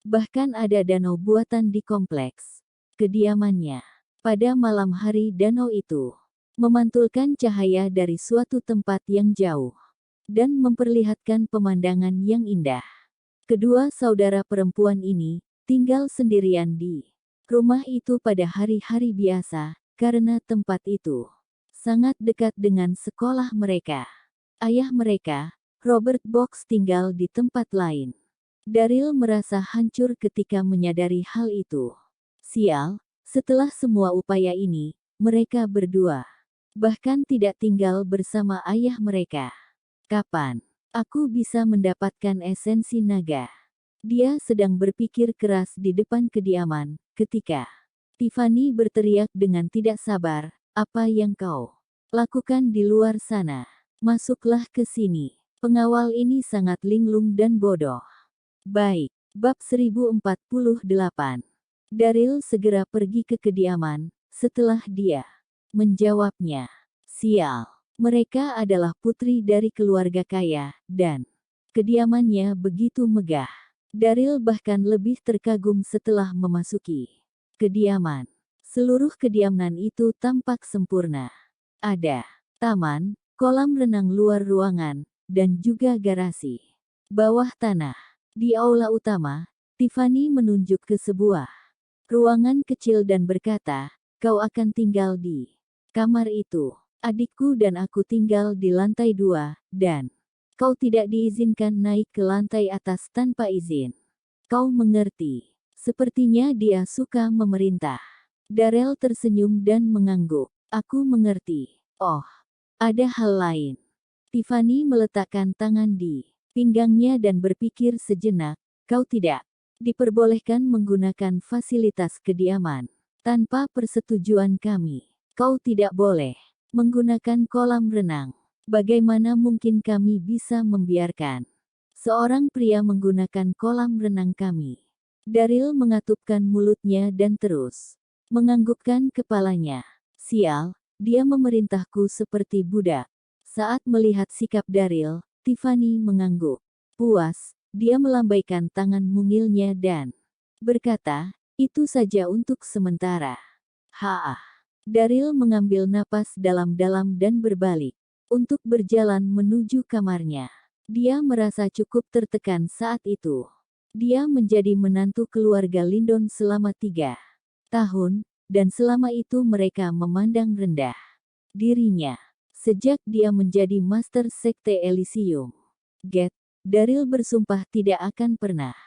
Bahkan ada danau buatan di kompleks kediamannya. Pada malam hari, danau itu memantulkan cahaya dari suatu tempat yang jauh dan memperlihatkan pemandangan yang indah. Kedua saudara perempuan ini tinggal sendirian di rumah itu pada hari-hari biasa, karena tempat itu sangat dekat dengan sekolah mereka. Ayah mereka, Robert Box, tinggal di tempat lain. Daryl merasa hancur ketika menyadari hal itu. Sial, setelah semua upaya ini, mereka berdua bahkan tidak tinggal bersama ayah mereka. Kapan aku bisa mendapatkan esensi naga? Dia sedang berpikir keras di depan kediaman, ketika Tiffany berteriak dengan tidak sabar, "Apa yang kau lakukan di luar sana? Masuklah ke sini." Pengawal ini sangat linglung dan bodoh. Baik, bab 1048. Daryl segera pergi ke kediaman, setelah dia menjawabnya. Sial, mereka adalah putri dari keluarga kaya, dan kediamannya begitu megah. Daryl bahkan lebih terkagum setelah memasuki kediaman. Seluruh kediaman itu tampak sempurna. Ada taman, kolam renang luar ruangan, dan juga garasi bawah tanah. Di aula utama, Tiffany menunjuk ke sebuah ruangan kecil dan berkata, "Kau akan tinggal di kamar itu. Adikku dan aku tinggal di lantai 2, dan kau tidak diizinkan naik ke lantai atas tanpa izin. Kau mengerti?" Sepertinya dia suka memerintah. Daryl tersenyum dan mengangguk. "Aku mengerti." "Oh, ada hal lain." Tiffany meletakkan tangan di pinggangnya dan berpikir sejenak. "Kau tidak diperbolehkan menggunakan fasilitas kediaman tanpa persetujuan kami. Kau tidak boleh menggunakan kolam renang. Bagaimana mungkin kami bisa membiarkan seorang pria menggunakan kolam renang kami?" Daryl mengatupkan mulutnya dan terus menganggukkan kepalanya. "Sial, dia memerintahku seperti budak." Saat melihat sikap Daryl, Tiffany mengangguk. Puas, dia melambaikan tangan mungilnya dan berkata, "Itu saja untuk sementara." "Haa." Daryl mengambil napas dalam-dalam dan berbalik untuk berjalan menuju kamarnya. Dia merasa cukup tertekan saat itu. Dia menjadi menantu keluarga Lindon selama 3 tahun, dan selama itu mereka memandang rendah dirinya. Sejak dia menjadi Master Sekte Elysium Gate, Daryl bersumpah tidak akan pernah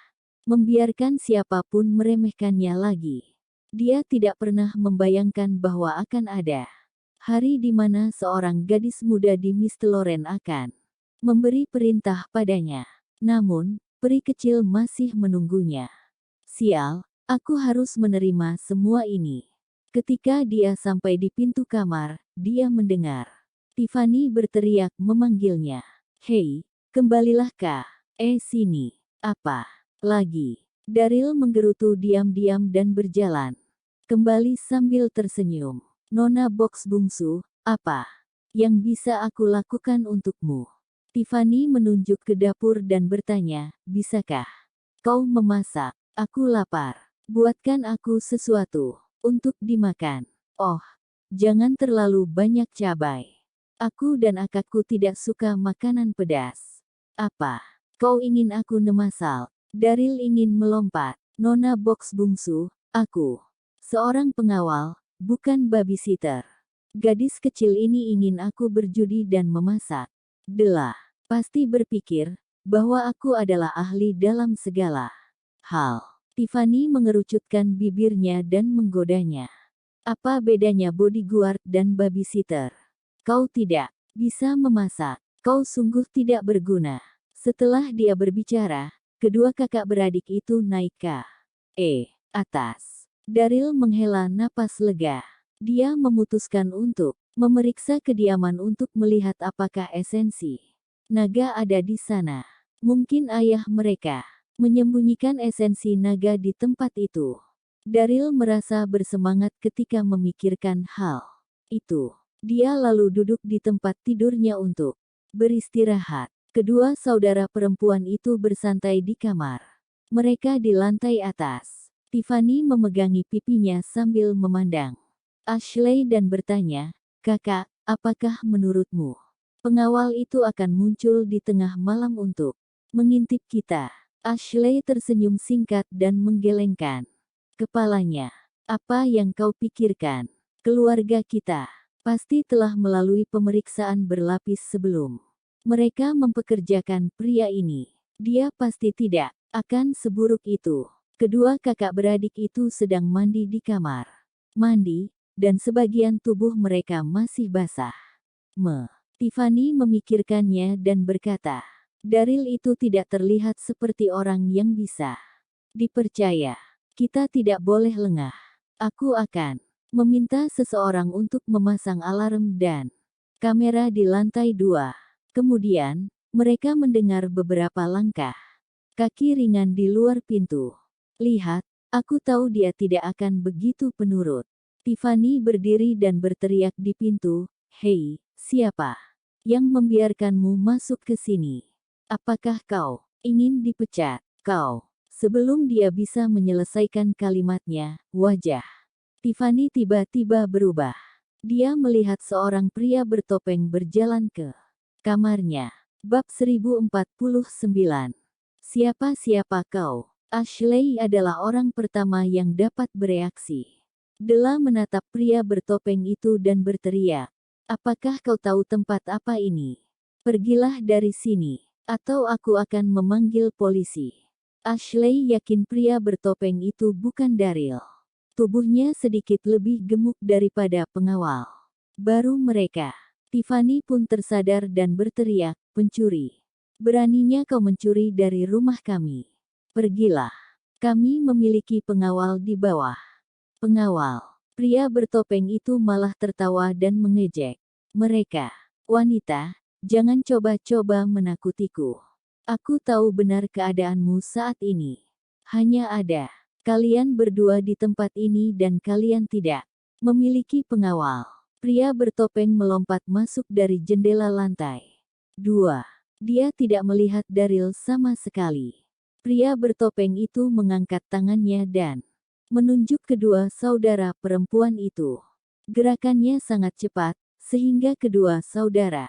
membiarkan siapapun meremehkannya lagi. Dia tidak pernah membayangkan bahwa akan ada hari di mana seorang gadis muda di Mistloren akan memberi perintah padanya. Namun, peri kecil masih menunggunya. Sial, aku harus menerima semua ini. Ketika dia sampai di pintu kamar, dia mendengar Tiffany berteriak memanggilnya. "Hei, kembalilah Kak. Sini." "Apa lagi?" Daryl menggerutu diam-diam dan berjalan kembali sambil tersenyum. "Nona Box bungsu, apa yang bisa aku lakukan untukmu?" Tiffany menunjuk ke dapur dan bertanya, "Bisakah kau memasak? Aku lapar. Buatkan aku sesuatu untuk dimakan." "Oh, jangan terlalu banyak cabai. Aku dan akakku tidak suka makanan pedas." "Apa kau ingin aku memasal?" Daryl ingin melompat. "Nona Box bungsu, aku seorang pengawal, bukan babysitter. Gadis kecil ini ingin aku berjudi dan memasak." Dela pasti berpikir bahwa aku adalah ahli dalam segala hal. Tiffany mengerucutkan bibirnya dan menggodanya. Apa bedanya bodyguard dan babysitter? Kau tidak bisa memasak. Kau sungguh tidak berguna. Setelah dia berbicara, kedua kakak beradik itu naik ke atas. Daryl menghela napas lega. Dia memutuskan untuk memeriksa kediaman untuk melihat apakah esensi naga ada di sana. Mungkin ayah mereka menyembunyikan esensi naga di tempat itu. Daryl merasa bersemangat ketika memikirkan hal itu. Dia lalu duduk di tempat tidurnya untuk beristirahat. Kedua saudara perempuan itu bersantai di kamar. Mereka di lantai atas. Tiffany memegangi pipinya sambil memandang Ashley dan bertanya, "Kakak, apakah menurutmu pengawal itu akan muncul di tengah malam untuk mengintip kita?" Ashley tersenyum singkat dan menggelengkan kepalanya. "Apa yang kau pikirkan? Keluarga kita pasti telah melalui pemeriksaan berlapis sebelum mereka mempekerjakan pria ini. Dia pasti tidak akan seburuk itu." Kedua kakak beradik itu sedang mandi di kamar mandi, dan sebagian tubuh mereka masih basah. Tiffany memikirkannya dan berkata, "Daryl itu tidak terlihat seperti orang yang bisa dipercaya. Kita tidak boleh lengah. Aku akan meminta seseorang untuk memasang alarm dan kamera di lantai 2. Kemudian, mereka mendengar beberapa langkah kaki ringan di luar pintu. "Lihat, aku tahu dia tidak akan begitu penurut." Tiffany berdiri dan berteriak di pintu, "Hei, siapa yang membiarkanmu masuk ke sini? Apakah kau ingin dipecat?" "Kau." Sebelum dia bisa menyelesaikan kalimatnya, wajah Tiffany tiba-tiba berubah. Dia melihat seorang pria bertopeng berjalan ke kamarnya. Bab 1049. Siapa-siapa kau? Ashley adalah orang pertama yang dapat bereaksi. Della menatap pria bertopeng itu dan berteriak, "Apakah kau tahu tempat apa ini? Pergilah dari sini, atau aku akan memanggil polisi." Ashley yakin pria bertopeng itu bukan Daryl. Tubuhnya sedikit lebih gemuk daripada pengawal baru mereka. Tiffany pun tersadar dan berteriak, "Pencuri! Beraninya kau mencuri dari rumah kami. Pergilah. Kami memiliki pengawal di bawah." "Pengawal?" Pria bertopeng itu malah tertawa dan mengejek mereka. "Wanita, jangan coba-coba menakutiku. Aku tahu benar keadaanmu saat ini. Hanya ada kalian berdua di tempat ini dan kalian tidak memiliki pengawal." Pria bertopeng melompat masuk dari jendela lantai 2. Dia tidak melihat Daryl sama sekali. Pria bertopeng itu mengangkat tangannya dan menunjuk kedua saudara perempuan itu. Gerakannya sangat cepat, sehingga kedua saudara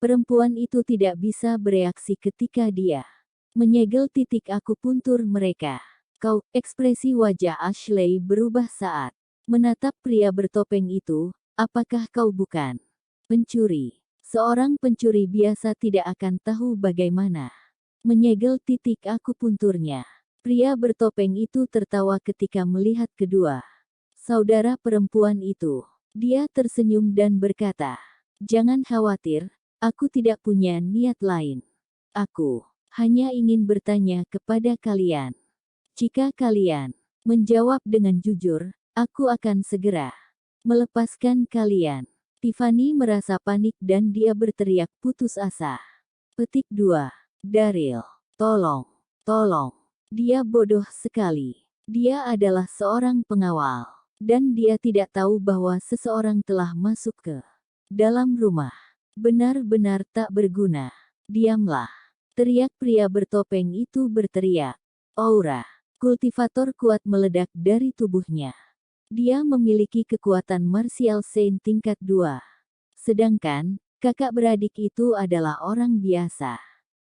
perempuan itu tidak bisa bereaksi ketika dia menyegel titik akupuntur mereka. "Kau," ekspresi wajah Ashley berubah saat menatap pria bertopeng itu, "apakah kau bukan pencuri?" Seorang pencuri biasa tidak akan tahu bagaimana menyegel titik akupunturnya. Pria bertopeng itu tertawa ketika melihat kedua saudara perempuan itu. Dia tersenyum dan berkata, "Jangan khawatir, aku tidak punya niat lain. Aku hanya ingin bertanya kepada kalian. Jika kalian menjawab dengan jujur, aku akan segera melepaskan kalian." Tiffany merasa panik dan dia berteriak putus asa. Petik 2. Daryl. Tolong. Tolong. Dia bodoh sekali. Dia adalah seorang pengawal. Dan dia tidak tahu bahwa seseorang telah masuk ke dalam rumah. Benar-benar tak berguna. "Diamlah!" teriak pria bertopeng itu berteriak. Aura kultivator kuat meledak dari tubuhnya. Dia memiliki kekuatan martial saint tingkat 2. Sedangkan, kakak beradik itu adalah orang biasa.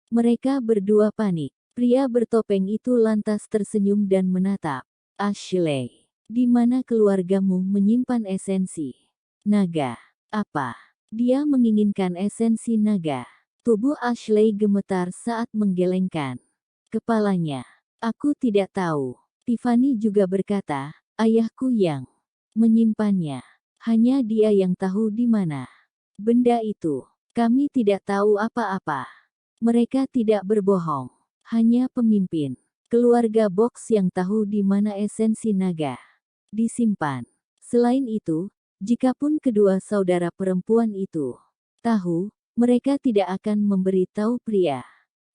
Mereka berdua panik. Pria bertopeng itu lantas tersenyum dan menatap Ashley. "Di mana keluargamu menyimpan esensi naga?" "Apa? Dia menginginkan esensi naga?" Tubuh Ashley gemetar saat menggelengkan kepalanya. "Aku tidak tahu." Tiffany juga berkata, "Ayahku yang menyimpannya. Hanya dia yang tahu di mana benda itu. Kami tidak tahu apa-apa. Mereka tidak berbohong. Hanya pemimpin keluarga Box yang tahu di mana esensi naga disimpan. Selain itu, jikapun kedua saudara perempuan itu tahu, mereka tidak akan memberitahu pria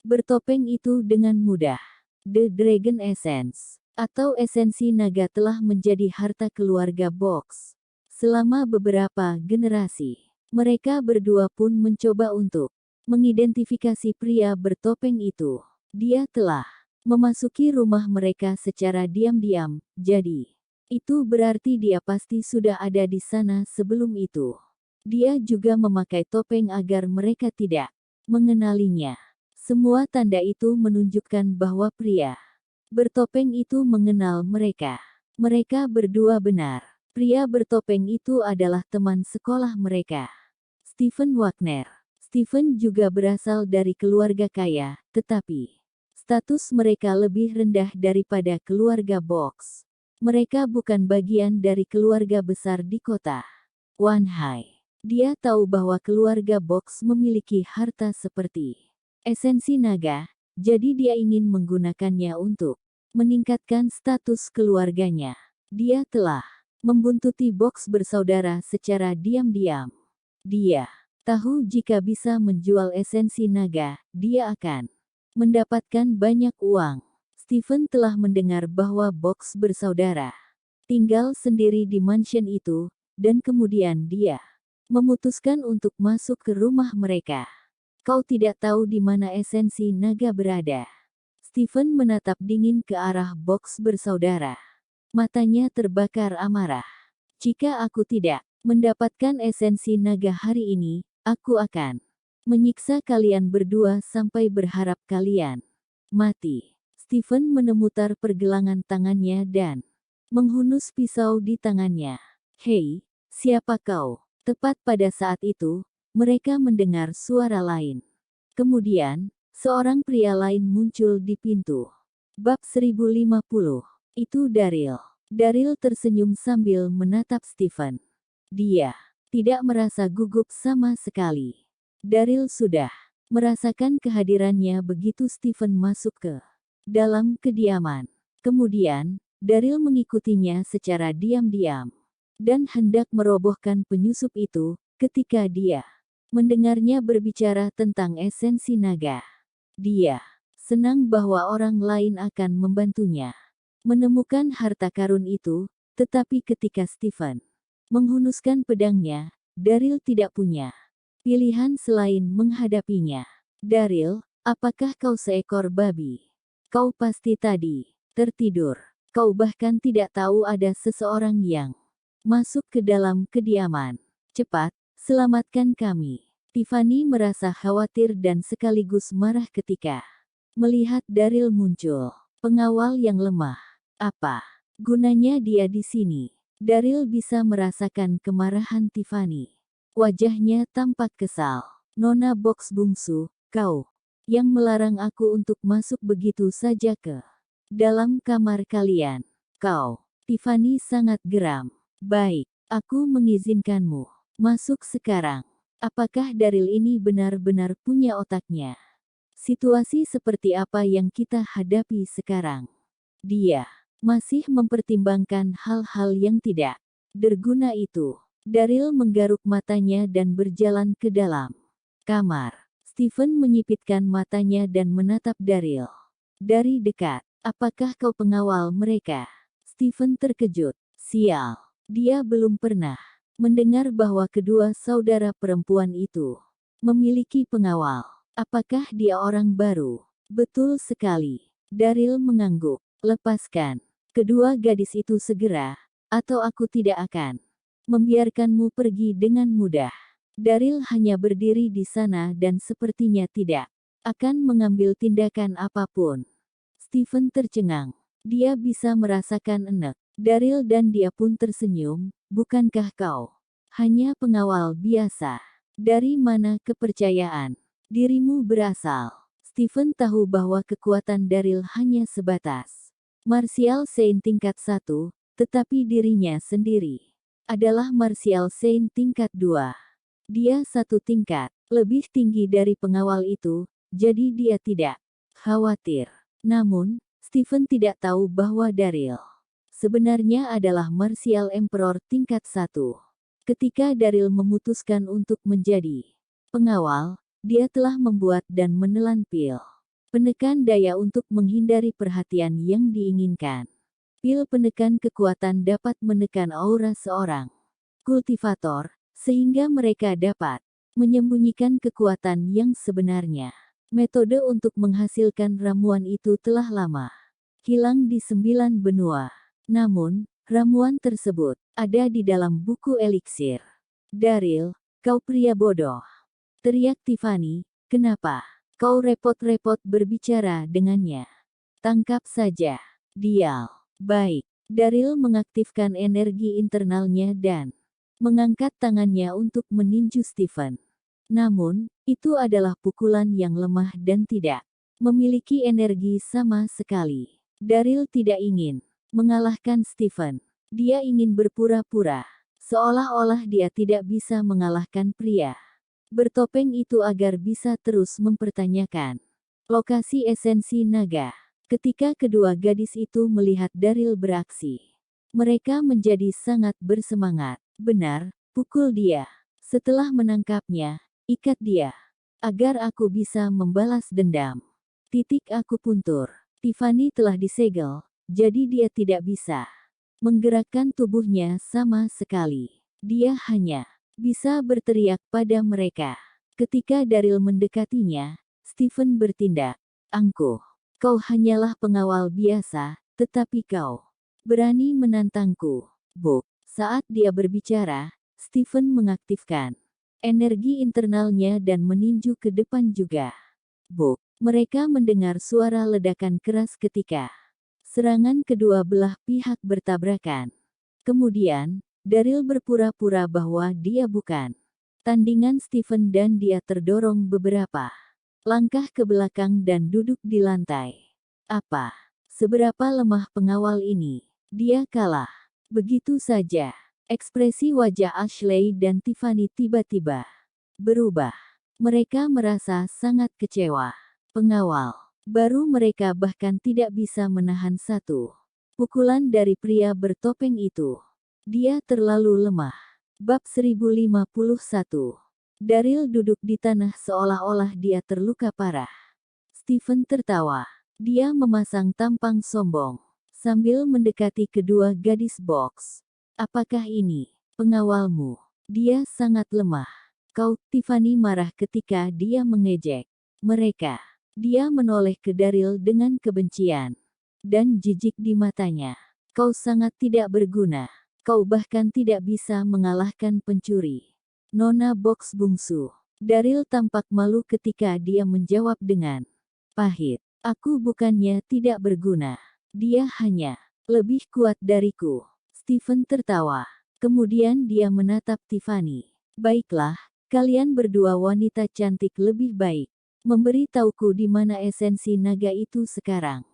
bertopeng itu dengan mudah. The Dragon Essence, atau esensi naga telah menjadi harta keluarga Box selama beberapa generasi. Mereka berdua pun mencoba untuk mengidentifikasi pria bertopeng itu. Dia telah memasuki rumah mereka secara diam-diam, jadi itu berarti dia pasti sudah ada di sana sebelum itu. Dia juga memakai topeng agar mereka tidak mengenalinya. Semua tanda itu menunjukkan bahwa pria bertopeng itu mengenal mereka. Mereka berdua benar. Pria bertopeng itu adalah teman sekolah mereka, Stephen Wagner. Stephen juga berasal dari keluarga kaya, tetapi status mereka lebih rendah daripada keluarga Box. Mereka bukan bagian dari keluarga besar di kota Wanhai. Dia tahu bahwa keluarga Box memiliki harta seperti esensi naga, jadi dia ingin menggunakannya untuk meningkatkan status keluarganya. Dia telah membuntuti Box bersaudara secara diam-diam. Dia tahu jika bisa menjual esensi naga, dia akan mendapatkan banyak uang. Stephen telah mendengar bahwa Box bersaudara tinggal sendiri di mansion itu, dan kemudian dia memutuskan untuk masuk ke rumah mereka. Kau tidak tahu di mana esensi naga berada. Stephen menatap dingin ke arah Box bersaudara. Matanya terbakar amarah. Jika aku tidak mendapatkan esensi naga hari ini, aku akan menyiksa kalian berdua sampai berharap kalian mati. Stephen menemutar pergelangan tangannya dan menghunus pisau di tangannya. Hei, siapa kau? Tepat pada saat itu, mereka mendengar suara lain. Kemudian, seorang pria lain muncul di pintu. Bab 1050. Itu Daryl. Daryl tersenyum sambil menatap Stephen. Dia tidak merasa gugup sama sekali. Daryl sudah merasakan kehadirannya begitu Stephen masuk ke dalam kediaman. Kemudian, Daryl mengikutinya secara diam-diam dan hendak merobohkan penyusup itu ketika dia mendengarnya berbicara tentang esensi naga. Dia senang bahwa orang lain akan membantunya menemukan harta karun itu, tetapi ketika Stephen menghunuskan pedangnya, Daryl tidak punya pilihan selain menghadapinya. Daryl, apakah kau seekor babi? Kau pasti tadi tertidur. Kau bahkan tidak tahu ada seseorang yang masuk ke dalam kediaman. Cepat, selamatkan kami. Tiffany merasa khawatir dan sekaligus marah ketika melihat Daryl muncul. Pengawal yang lemah. Apa gunanya dia di sini? Daryl bisa merasakan kemarahan Tiffany. Wajahnya tampak kesal. Nona Box bungsu, kau yang melarang aku untuk masuk begitu saja ke dalam kamar kalian. Kau, Tiffany sangat geram. Baik, aku mengizinkanmu masuk sekarang. Apakah Daryl ini benar-benar punya otaknya? Situasi seperti apa yang kita hadapi sekarang? Dia masih mempertimbangkan hal-hal yang tidak berguna itu. Daryl menggaruk matanya dan berjalan ke dalam kamar. Stephen menyipitkan matanya dan menatap Daryl dari dekat. Apakah kau pengawal mereka? Stephen terkejut. Sial, dia belum pernah mendengar bahwa kedua saudara perempuan itu memiliki pengawal. Apakah dia orang baru? Betul sekali. Daryl mengangguk. Lepaskan kedua gadis itu segera, atau aku tidak akan membiarkanmu pergi dengan mudah. Daryl hanya berdiri di sana dan sepertinya tidak akan mengambil tindakan apapun. Stephen tercengang. Dia bisa merasakan enek Daryl dan dia pun tersenyum. Bukankah kau hanya pengawal biasa? Dari mana kepercayaan dirimu berasal? Stephen tahu bahwa kekuatan Daryl hanya sebatas martial Saint tingkat 1, tetapi dirinya sendiri adalah Martial Saint tingkat 2. Dia satu tingkat lebih tinggi dari pengawal itu, jadi dia tidak khawatir. Namun, Stephen tidak tahu bahwa Daryl sebenarnya adalah Martial Emperor tingkat 1. Ketika Daryl memutuskan untuk menjadi pengawal, dia telah membuat dan menelan pil penekan daya untuk menghindari perhatian yang diinginkan. Pil penekan kekuatan dapat menekan aura seorang kultivator, sehingga mereka dapat menyembunyikan kekuatan yang sebenarnya. Metode untuk menghasilkan ramuan itu telah lama hilang di 9 benua. Namun, ramuan tersebut ada di dalam buku eliksir. Daryl, kau pria bodoh, teriak Tiffany, kenapa kau repot-repot berbicara dengannya? Tangkap saja. Dial. Baik. Daryl mengaktifkan energi internalnya dan mengangkat tangannya untuk meninju Stephen. Namun, itu adalah pukulan yang lemah dan tidak memiliki energi sama sekali. Daryl tidak ingin mengalahkan Stephen. Dia ingin berpura-pura seolah-olah dia tidak bisa mengalahkan pria bertopeng itu agar bisa terus mempertanyakan lokasi esensi naga. Ketika kedua gadis itu melihat Daryl beraksi, mereka menjadi sangat bersemangat. Benar, pukul dia. Setelah menangkapnya, ikat dia. Agar aku bisa membalas dendam. Aku puntur. Tiffany telah disegel, jadi dia tidak bisa menggerakkan tubuhnya sama sekali. Dia hanya bisa berteriak pada mereka. Ketika Daryl mendekatinya, Stephen bertindak angkuh. Kau hanyalah pengawal biasa, tetapi kau berani menantangku. Buk. Saat dia berbicara, Stephen mengaktifkan energi internalnya dan meninju ke depan juga. Buk. Mereka mendengar suara ledakan keras ketika serangan kedua belah pihak bertabrakan. Kemudian, Daryl berpura-pura bahwa dia bukan tandingan Stephen dan dia terdorong beberapa langkah ke belakang dan duduk di lantai. Apa? Seberapa lemah pengawal ini? Dia kalah. Begitu saja. Ekspresi wajah Ashley dan Tiffany tiba-tiba berubah. Mereka merasa sangat kecewa. Pengawal baru mereka bahkan tidak bisa menahan satu pukulan dari pria bertopeng itu. Dia terlalu lemah. Bab 1051. Daryl duduk di tanah seolah-olah dia terluka parah. Stephen tertawa. Dia memasang tampang sombong sambil mendekati kedua gadis box. Apakah ini pengawalmu? Dia sangat lemah. Kau, Tiffany marah ketika dia mengejek mereka. Dia menoleh ke Daryl dengan kebencian dan jijik di matanya. Kau sangat tidak berguna. Kau bahkan tidak bisa mengalahkan pencuri Nona Box bungsu. Daryl tampak malu ketika dia menjawab dengan pahit. Aku bukannya tidak berguna. Dia hanya lebih kuat dariku. Stephen tertawa. Kemudian dia menatap Tiffany. Baiklah, kalian berdua wanita cantik lebih baik memberi tauku di mana esensi naga itu sekarang.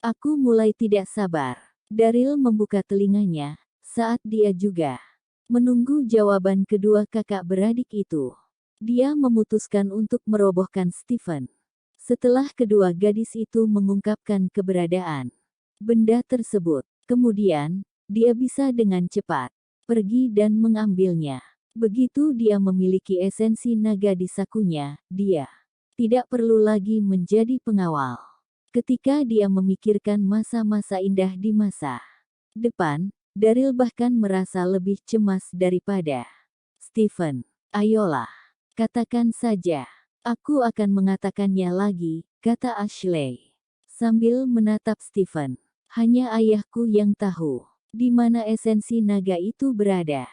Aku mulai tidak sabar. Daryl membuka telinganya saat dia juga menunggu jawaban kedua kakak beradik itu. Dia memutuskan untuk merobohkan Stephen. Setelah kedua gadis itu mengungkapkan keberadaan benda tersebut, kemudian, dia bisa dengan cepat pergi dan mengambilnya. Begitu dia memiliki esensi naga di sakunya, dia tidak perlu lagi menjadi pengawal. Ketika dia memikirkan masa-masa indah di masa depan, Daryl bahkan merasa lebih cemas daripada Stephen. Ayolah, katakan saja. Aku akan mengatakannya lagi, kata Ashley. Sambil menatap Stephen. Hanya ayahku yang tahu di mana esensi naga itu berada.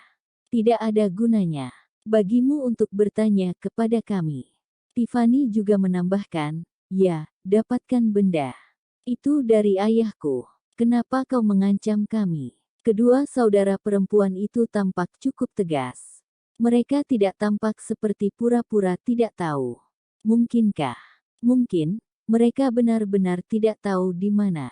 Tidak ada gunanya bagimu untuk bertanya kepada kami. Tiffany juga menambahkan, ya, dapatkan benda itu dari ayahku. Kenapa kau mengancam kami? Kedua saudara perempuan itu tampak cukup tegas. Mereka tidak tampak seperti pura-pura tidak tahu. Mungkinkah? Mungkin, mereka benar-benar tidak tahu di mana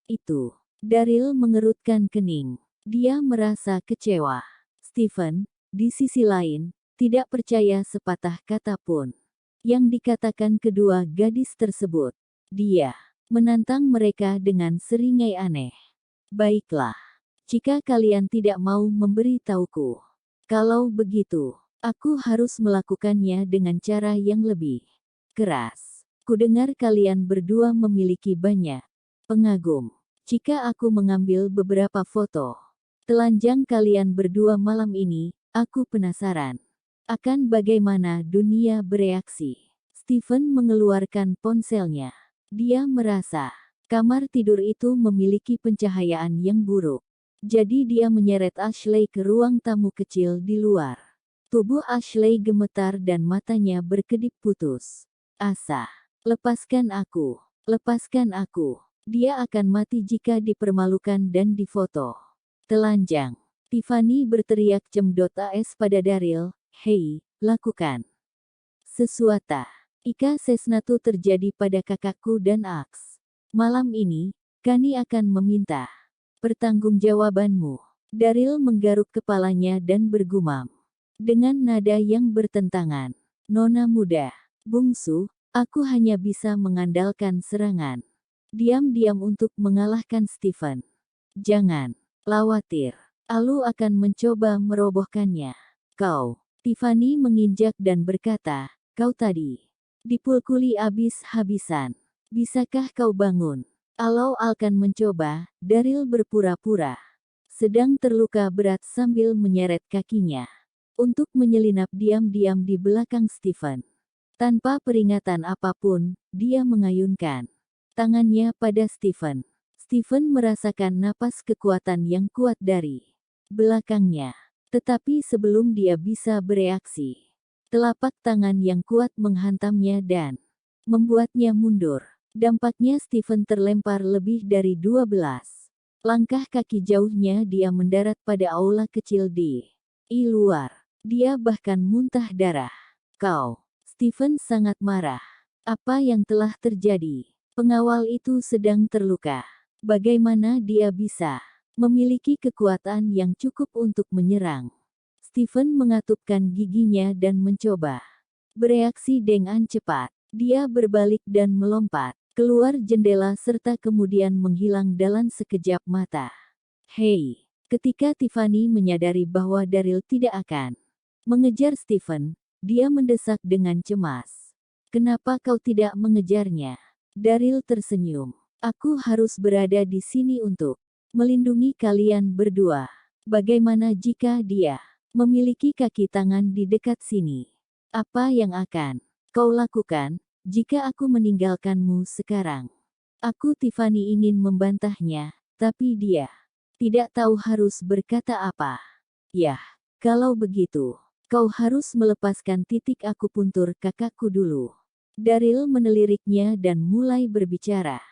itu. Daryl mengerutkan kening. Dia merasa kecewa. Stephen, di sisi lain, tidak percaya sepatah kata pun yang dikatakan kedua gadis tersebut. Dia menantang mereka dengan seringai aneh. Baiklah, jika kalian tidak mau memberi tahuku, kalau begitu, aku harus melakukannya dengan cara yang lebih keras. Kudengar kalian berdua memiliki banyak pengagum. Jika aku mengambil beberapa foto telanjang kalian berdua malam ini, aku penasaran akan bagaimana dunia bereaksi. Stephen mengeluarkan ponselnya. Dia merasa kamar tidur itu memiliki pencahayaan yang buruk. Jadi dia menyeret Ashley ke ruang tamu kecil di luar. Tubuh Ashley gemetar dan matanya berkedip putus asa. Lepaskan aku. Lepaskan aku. Dia akan mati jika dipermalukan dan difoto telanjang. Tiffany berteriak cemdotas pada Daryl. Hei, lakukan sesuatu. Ika sesuatu terjadi pada kakakku dan Ax. Malam ini, kami akan meminta pertanggungjawabanmu. Daryl menggaruk kepalanya dan bergumam dengan nada yang bertentangan. Nona muda, bungsu, aku hanya bisa mengandalkan serangan diam-diam untuk mengalahkan Stephen. Jangan khawatir. Aku akan mencoba merobohkannya. Kau, Tiffany menginjak dan berkata, kau tadi dipukuli habis-habisan. Bisakah kau bangun? Aku akan mencoba, Daryl berpura-pura sedang terluka berat sambil menyeret kakinya untuk menyelinap diam-diam di belakang Stephen. Tanpa peringatan apapun, dia mengayunkan tangannya pada Stephen. Stephen merasakan napas kekuatan yang kuat dari belakangnya. Tetapi sebelum dia bisa bereaksi, telapak tangan yang kuat menghantamnya dan membuatnya mundur. Dampaknya Stephen terlempar lebih dari 12 langkah kaki jauhnya. Dia mendarat pada aula kecil di luar. Dia bahkan muntah darah. Kau, Stephen sangat marah. Apa yang telah terjadi? Pengawal itu sedang terluka. Bagaimana dia bisa memiliki kekuatan yang cukup untuk menyerang? Stephen mengatupkan giginya dan mencoba bereaksi dengan cepat. Dia berbalik dan melompat keluar jendela serta kemudian menghilang dalam sekejap mata. Hei, ketika Tiffany menyadari bahwa Daryl tidak akan mengejar Stephen, dia mendesak dengan cemas. Kenapa kau tidak mengejarnya? Daryl tersenyum. Aku harus berada di sini untuk melindungi kalian berdua. Bagaimana jika dia memiliki kaki tangan di dekat sini? Apa yang akan kau lakukan jika aku meninggalkanmu sekarang? Aku Tiffany ingin membantahnya, tapi dia tidak tahu harus berkata apa. Yah, kalau begitu, kau harus melepaskan titik akupuntur kakakku dulu. Daryl meneliriknya dan mulai berbicara.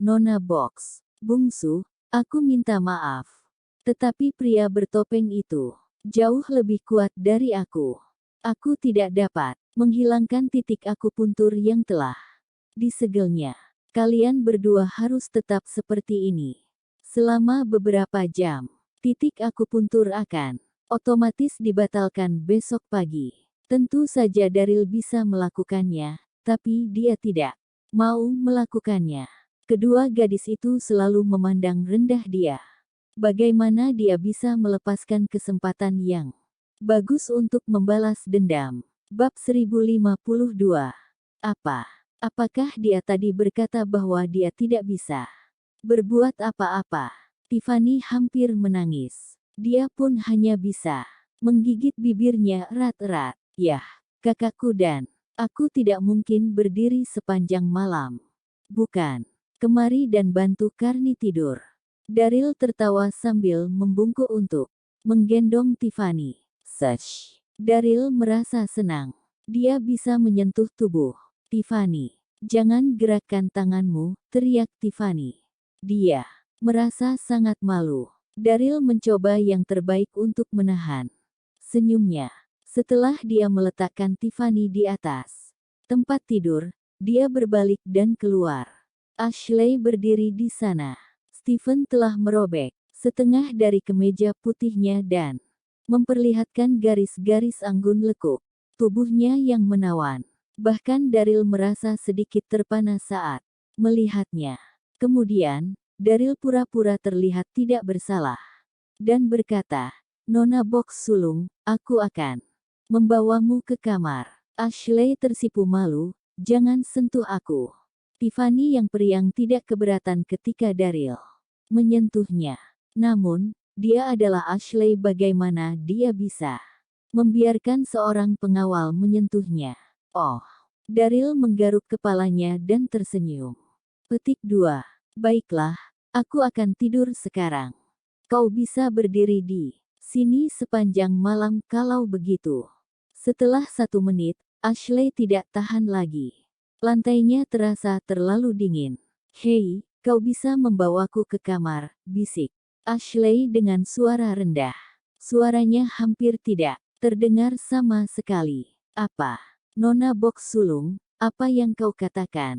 Nona Box, bungsu, aku minta maaf. Tetapi pria bertopeng itu jauh lebih kuat dari aku. Aku tidak dapat menghilangkan titik akupuntur yang telah disegelnya. Kalian berdua harus tetap seperti ini selama beberapa jam. Titik akupuntur akan otomatis dibatalkan besok pagi. Tentu saja Daryl bisa melakukannya, tapi dia tidak mau melakukannya. Kedua gadis itu selalu memandang rendah dia. Bagaimana dia bisa melepaskan kesempatan yang bagus untuk membalas dendam? Bab 1052. Apakah dia tadi berkata bahwa dia tidak bisa berbuat apa-apa? Tiffany hampir menangis. Dia pun hanya bisa menggigit bibirnya erat-erat. Yah, kakakku dan aku tidak mungkin berdiri sepanjang malam. Bukan. Kemari dan bantu Karni tidur. Daryl tertawa sambil membungkuk untuk menggendong Tiffany. Sesh. Daryl merasa senang. Dia bisa menyentuh tubuh Tiffany. Jangan gerakkan tanganmu, teriak Tiffany. Dia merasa sangat malu. Daryl mencoba yang terbaik untuk menahan senyumnya. Setelah dia meletakkan Tiffany di atas tempat tidur, dia berbalik dan keluar. Ashley berdiri di sana. Stephen telah merobek setengah dari kemeja putihnya dan memperlihatkan garis-garis anggun lekuk tubuhnya yang menawan. Bahkan Daryl merasa sedikit terpana saat melihatnya. Kemudian, Daryl pura-pura terlihat tidak bersalah dan berkata, "Nona Box sulung, aku akan membawamu ke kamar." Ashley tersipu malu, "Jangan sentuh aku." Tiffany yang periang tidak keberatan ketika Daryl menyentuhnya. Namun, dia adalah Ashley, bagaimana dia bisa membiarkan seorang pengawal menyentuhnya? Oh, Daryl menggaruk kepalanya dan tersenyum. Petik 2. Baiklah, aku akan tidur sekarang. Kau bisa berdiri di sini sepanjang malam kalau begitu. Setelah 1 menit, Ashley tidak tahan lagi. Lantainya terasa terlalu dingin. "Hei, kau bisa membawaku ke kamar," bisik Ashley dengan suara rendah. Suaranya hampir tidak terdengar sama sekali. "Apa? Nona Box sulung, apa yang kau katakan?"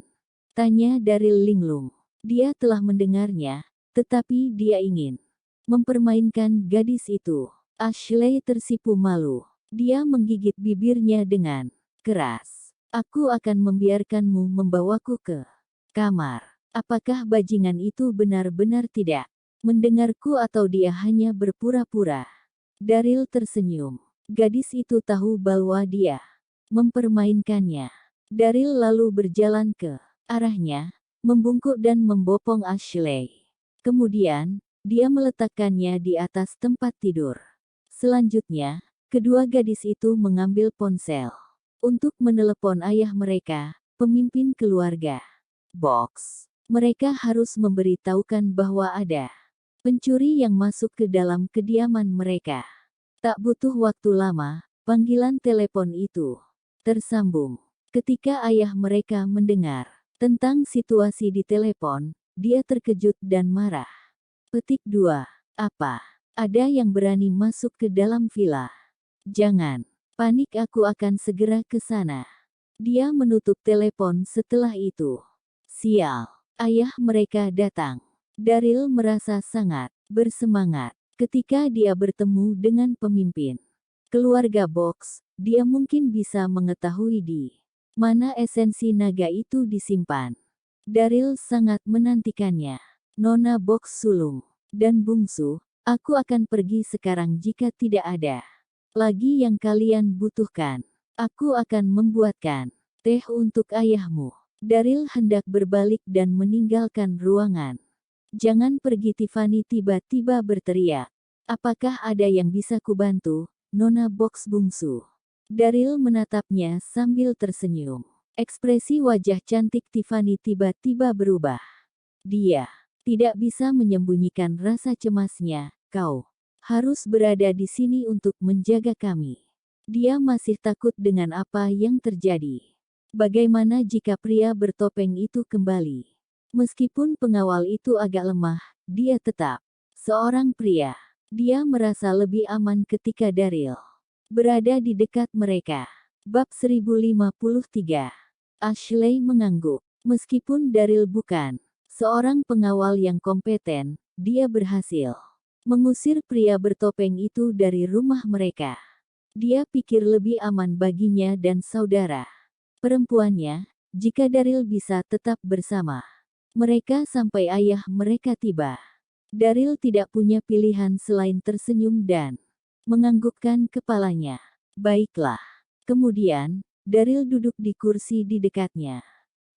tanya Daryl linglung. Dia telah mendengarnya, tetapi dia ingin mempermainkan gadis itu. Ashley tersipu malu. Dia menggigit bibirnya dengan keras. "Aku akan membiarkanmu membawaku ke kamar." Apakah bajingan itu benar-benar tidak mendengarku atau dia hanya berpura-pura? Daryl tersenyum. Gadis itu tahu bahwa dia mempermainkannya. Daryl lalu berjalan ke arahnya, membungkuk dan membopong Ashley. Kemudian, dia meletakkannya di atas tempat tidur. Selanjutnya, kedua gadis itu mengambil ponsel untuk menelepon ayah mereka, pemimpin keluarga Box. Mereka harus memberitahukan bahwa ada pencuri yang masuk ke dalam kediaman mereka. Tak butuh waktu lama, panggilan telepon itu tersambung. Ketika ayah mereka mendengar tentang situasi di telepon, dia terkejut dan marah. Petik 2. Apa? Ada yang berani masuk ke dalam villa? Jangan panik, aku akan segera ke sana. Dia menutup telepon setelah itu. Sial, ayah mereka datang. Daryl merasa sangat bersemangat ketika dia bertemu dengan pemimpin keluarga Box. Dia mungkin bisa mengetahui di mana esensi naga itu disimpan. Daryl sangat menantikannya. "Nona Box sulung dan bungsu, aku akan pergi sekarang jika tidak ada lagi yang kalian butuhkan. Aku akan membuatkan teh untuk ayahmu." Daryl hendak berbalik dan meninggalkan ruangan. "Jangan pergi!" Tiffany tiba-tiba berteriak. "Apakah ada yang bisa kubantu, Nona Box bungsu?" Daryl menatapnya sambil tersenyum. Ekspresi wajah cantik Tiffany tiba-tiba berubah. Dia tidak bisa menyembunyikan rasa cemasnya. "Kau harus berada di sini untuk menjaga kami." Dia masih takut dengan apa yang terjadi. Bagaimana jika pria bertopeng itu kembali? Meskipun pengawal itu agak lemah, dia tetap seorang pria. Dia merasa lebih aman ketika Daryl berada di dekat mereka. Bab 1053. Ashley mengangguk. Meskipun Daryl bukan seorang pengawal yang kompeten, dia berhasil mengusir pria bertopeng itu dari rumah mereka. Dia pikir lebih aman baginya dan saudara perempuannya, jika Daryl bisa tetap bersama mereka sampai ayah mereka tiba. Daryl tidak punya pilihan selain tersenyum dan menganggukkan kepalanya. "Baiklah." Kemudian, Daryl duduk di kursi di dekatnya,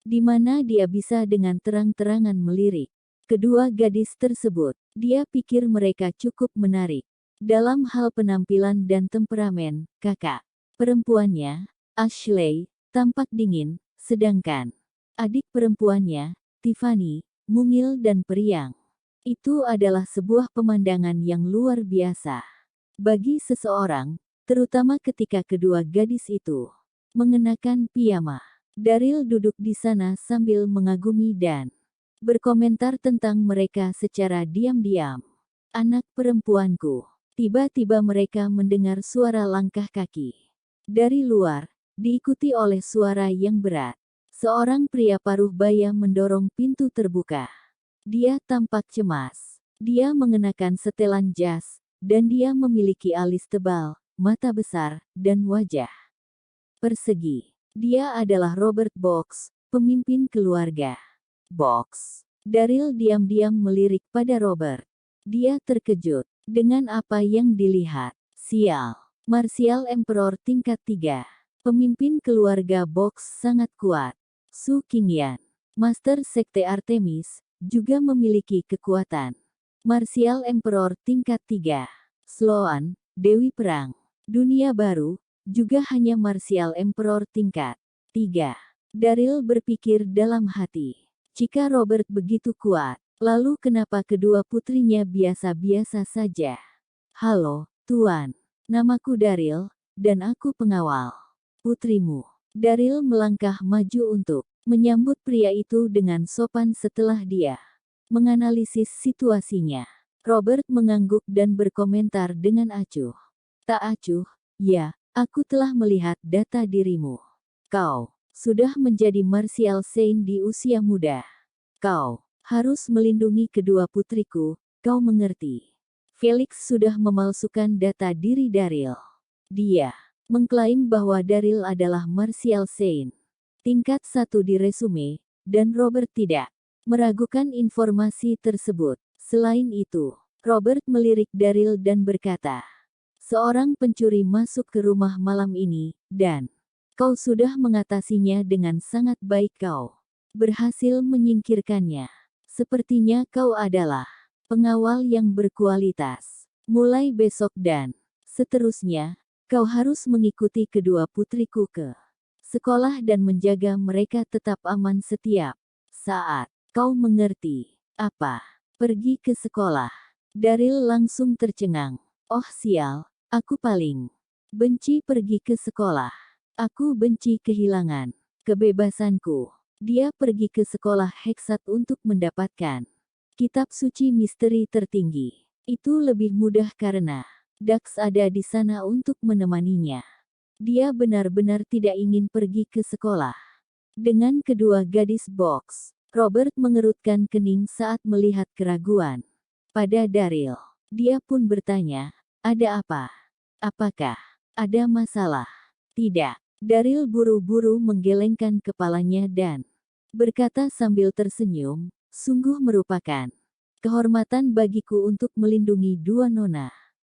di mana dia bisa dengan terang-terangan melirik kedua gadis tersebut. Dia pikir mereka cukup menarik dalam hal penampilan dan temperamen. Kakak perempuannya, Ashley, tampak dingin, sedangkan adik perempuannya, Tiffany, mungil dan periang. Itu adalah sebuah pemandangan yang luar biasa bagi seseorang, terutama ketika kedua gadis itu mengenakan piyama. Daryl duduk di sana sambil mengagumi dan berkomentar tentang mereka secara diam-diam. "Anak perempuanku." Tiba-tiba mereka mendengar suara langkah kaki dari luar, diikuti oleh suara yang berat. Seorang pria paruh baya mendorong pintu terbuka. Dia tampak cemas. Dia mengenakan setelan jas, dan dia memiliki alis tebal, mata besar, dan wajah persegi. Dia adalah Robert Box, pemimpin keluarga. Box. Daryl diam-diam melirik pada Robert. Dia terkejut dengan apa yang dilihat. Sial. Martial Emperor tingkat 3. Pemimpin keluarga Box sangat kuat. Su Qingyan, Master Sekte Artemis, juga memiliki kekuatan. Martial Emperor tingkat 3. Sloan, Dewi Perang. Dunia baru, juga hanya Martial Emperor tingkat 3. Daryl berpikir dalam hati. Jika Robert begitu kuat, lalu kenapa kedua putrinya biasa-biasa saja? Halo, Tuan. Namaku Daryl, dan aku pengawal putrimu. Daryl melangkah maju untuk menyambut pria itu dengan sopan setelah dia menganalisis situasinya. Robert mengangguk dan berkomentar dengan acuh. Tak acuh, ya, aku telah melihat data dirimu. Kau sudah menjadi Martial Saint di usia muda. Kau harus melindungi kedua putriku, kau mengerti. Felix sudah memalsukan data diri Daryl. Dia mengklaim bahwa Daryl adalah Martial Saint tingkat 1 di resume, dan Robert tidak meragukan informasi tersebut. Selain itu, Robert melirik Daryl dan berkata, seorang pencuri masuk ke rumah malam ini, dan kau sudah mengatasinya dengan sangat baik. Kau berhasil menyingkirkannya. Sepertinya kau adalah pengawal yang berkualitas. Mulai besok dan seterusnya, kau harus mengikuti kedua putriku ke sekolah dan menjaga mereka tetap aman setiap saat. Kau mengerti apa? Pergi ke sekolah. Daryl langsung tercengang. Oh sial, aku paling benci pergi ke sekolah. Aku benci kehilangan kebebasanku. Dia pergi ke sekolah Heksat untuk mendapatkan kitab suci misteri tertinggi. Itu lebih mudah karena Dax ada di sana untuk menemaninya. Dia benar-benar tidak ingin pergi ke sekolah. Dengan kedua gadis Box, Robert mengerutkan kening saat melihat keraguan pada Daryl. Dia pun bertanya, ada apa? Apakah ada masalah? Tidak. Daryl buru-buru menggelengkan kepalanya dan berkata sambil tersenyum, sungguh merupakan kehormatan bagiku untuk melindungi dua nona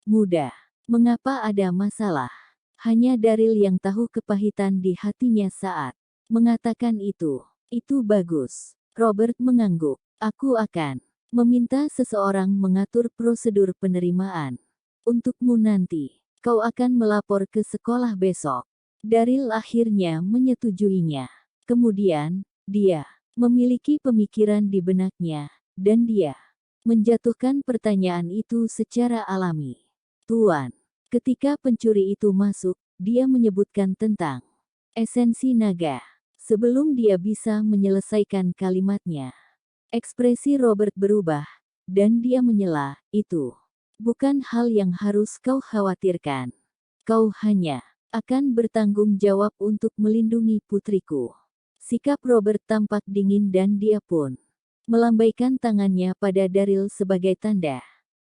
muda. Mengapa ada masalah? Hanya Daryl yang tahu kepahitan di hatinya saat mengatakan itu. Itu bagus. Robert mengangguk. Aku akan meminta seseorang mengatur prosedur penerimaan untukmu nanti. Kau akan melapor ke sekolah besok. Daryl akhirnya menyetujuinya. Kemudian, dia memiliki pemikiran di benaknya, dan dia menjatuhkan pertanyaan itu secara alami. Tuan, ketika pencuri itu masuk, dia menyebutkan tentang esensi naga. Sebelum dia bisa menyelesaikan kalimatnya, ekspresi Robert berubah, dan dia menyela, itu bukan hal yang harus kau khawatirkan. Kau hanya akan bertanggung jawab untuk melindungi putriku. Sikap Robert tampak dingin dan dia pun melambaikan tangannya pada Daryl sebagai tanda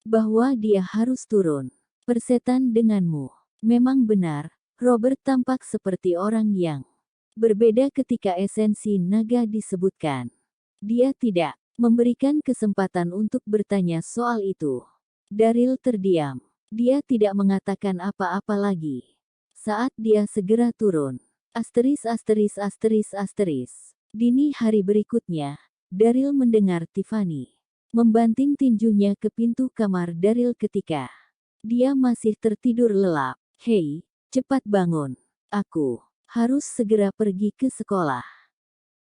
bahwa dia harus turun. Persetan denganmu. Memang benar, Robert tampak seperti orang yang berbeda ketika esensi naga disebutkan. Dia tidak memberikan kesempatan untuk bertanya soal itu. Daryl terdiam. Dia tidak mengatakan apa-apa lagi. Saat dia segera turun. Dini hari berikutnya, Daryl mendengar Tiffany membanting tinjunya ke pintu kamar Daryl ketika dia masih tertidur lelap. Hei, cepat bangun. Aku harus segera pergi ke sekolah.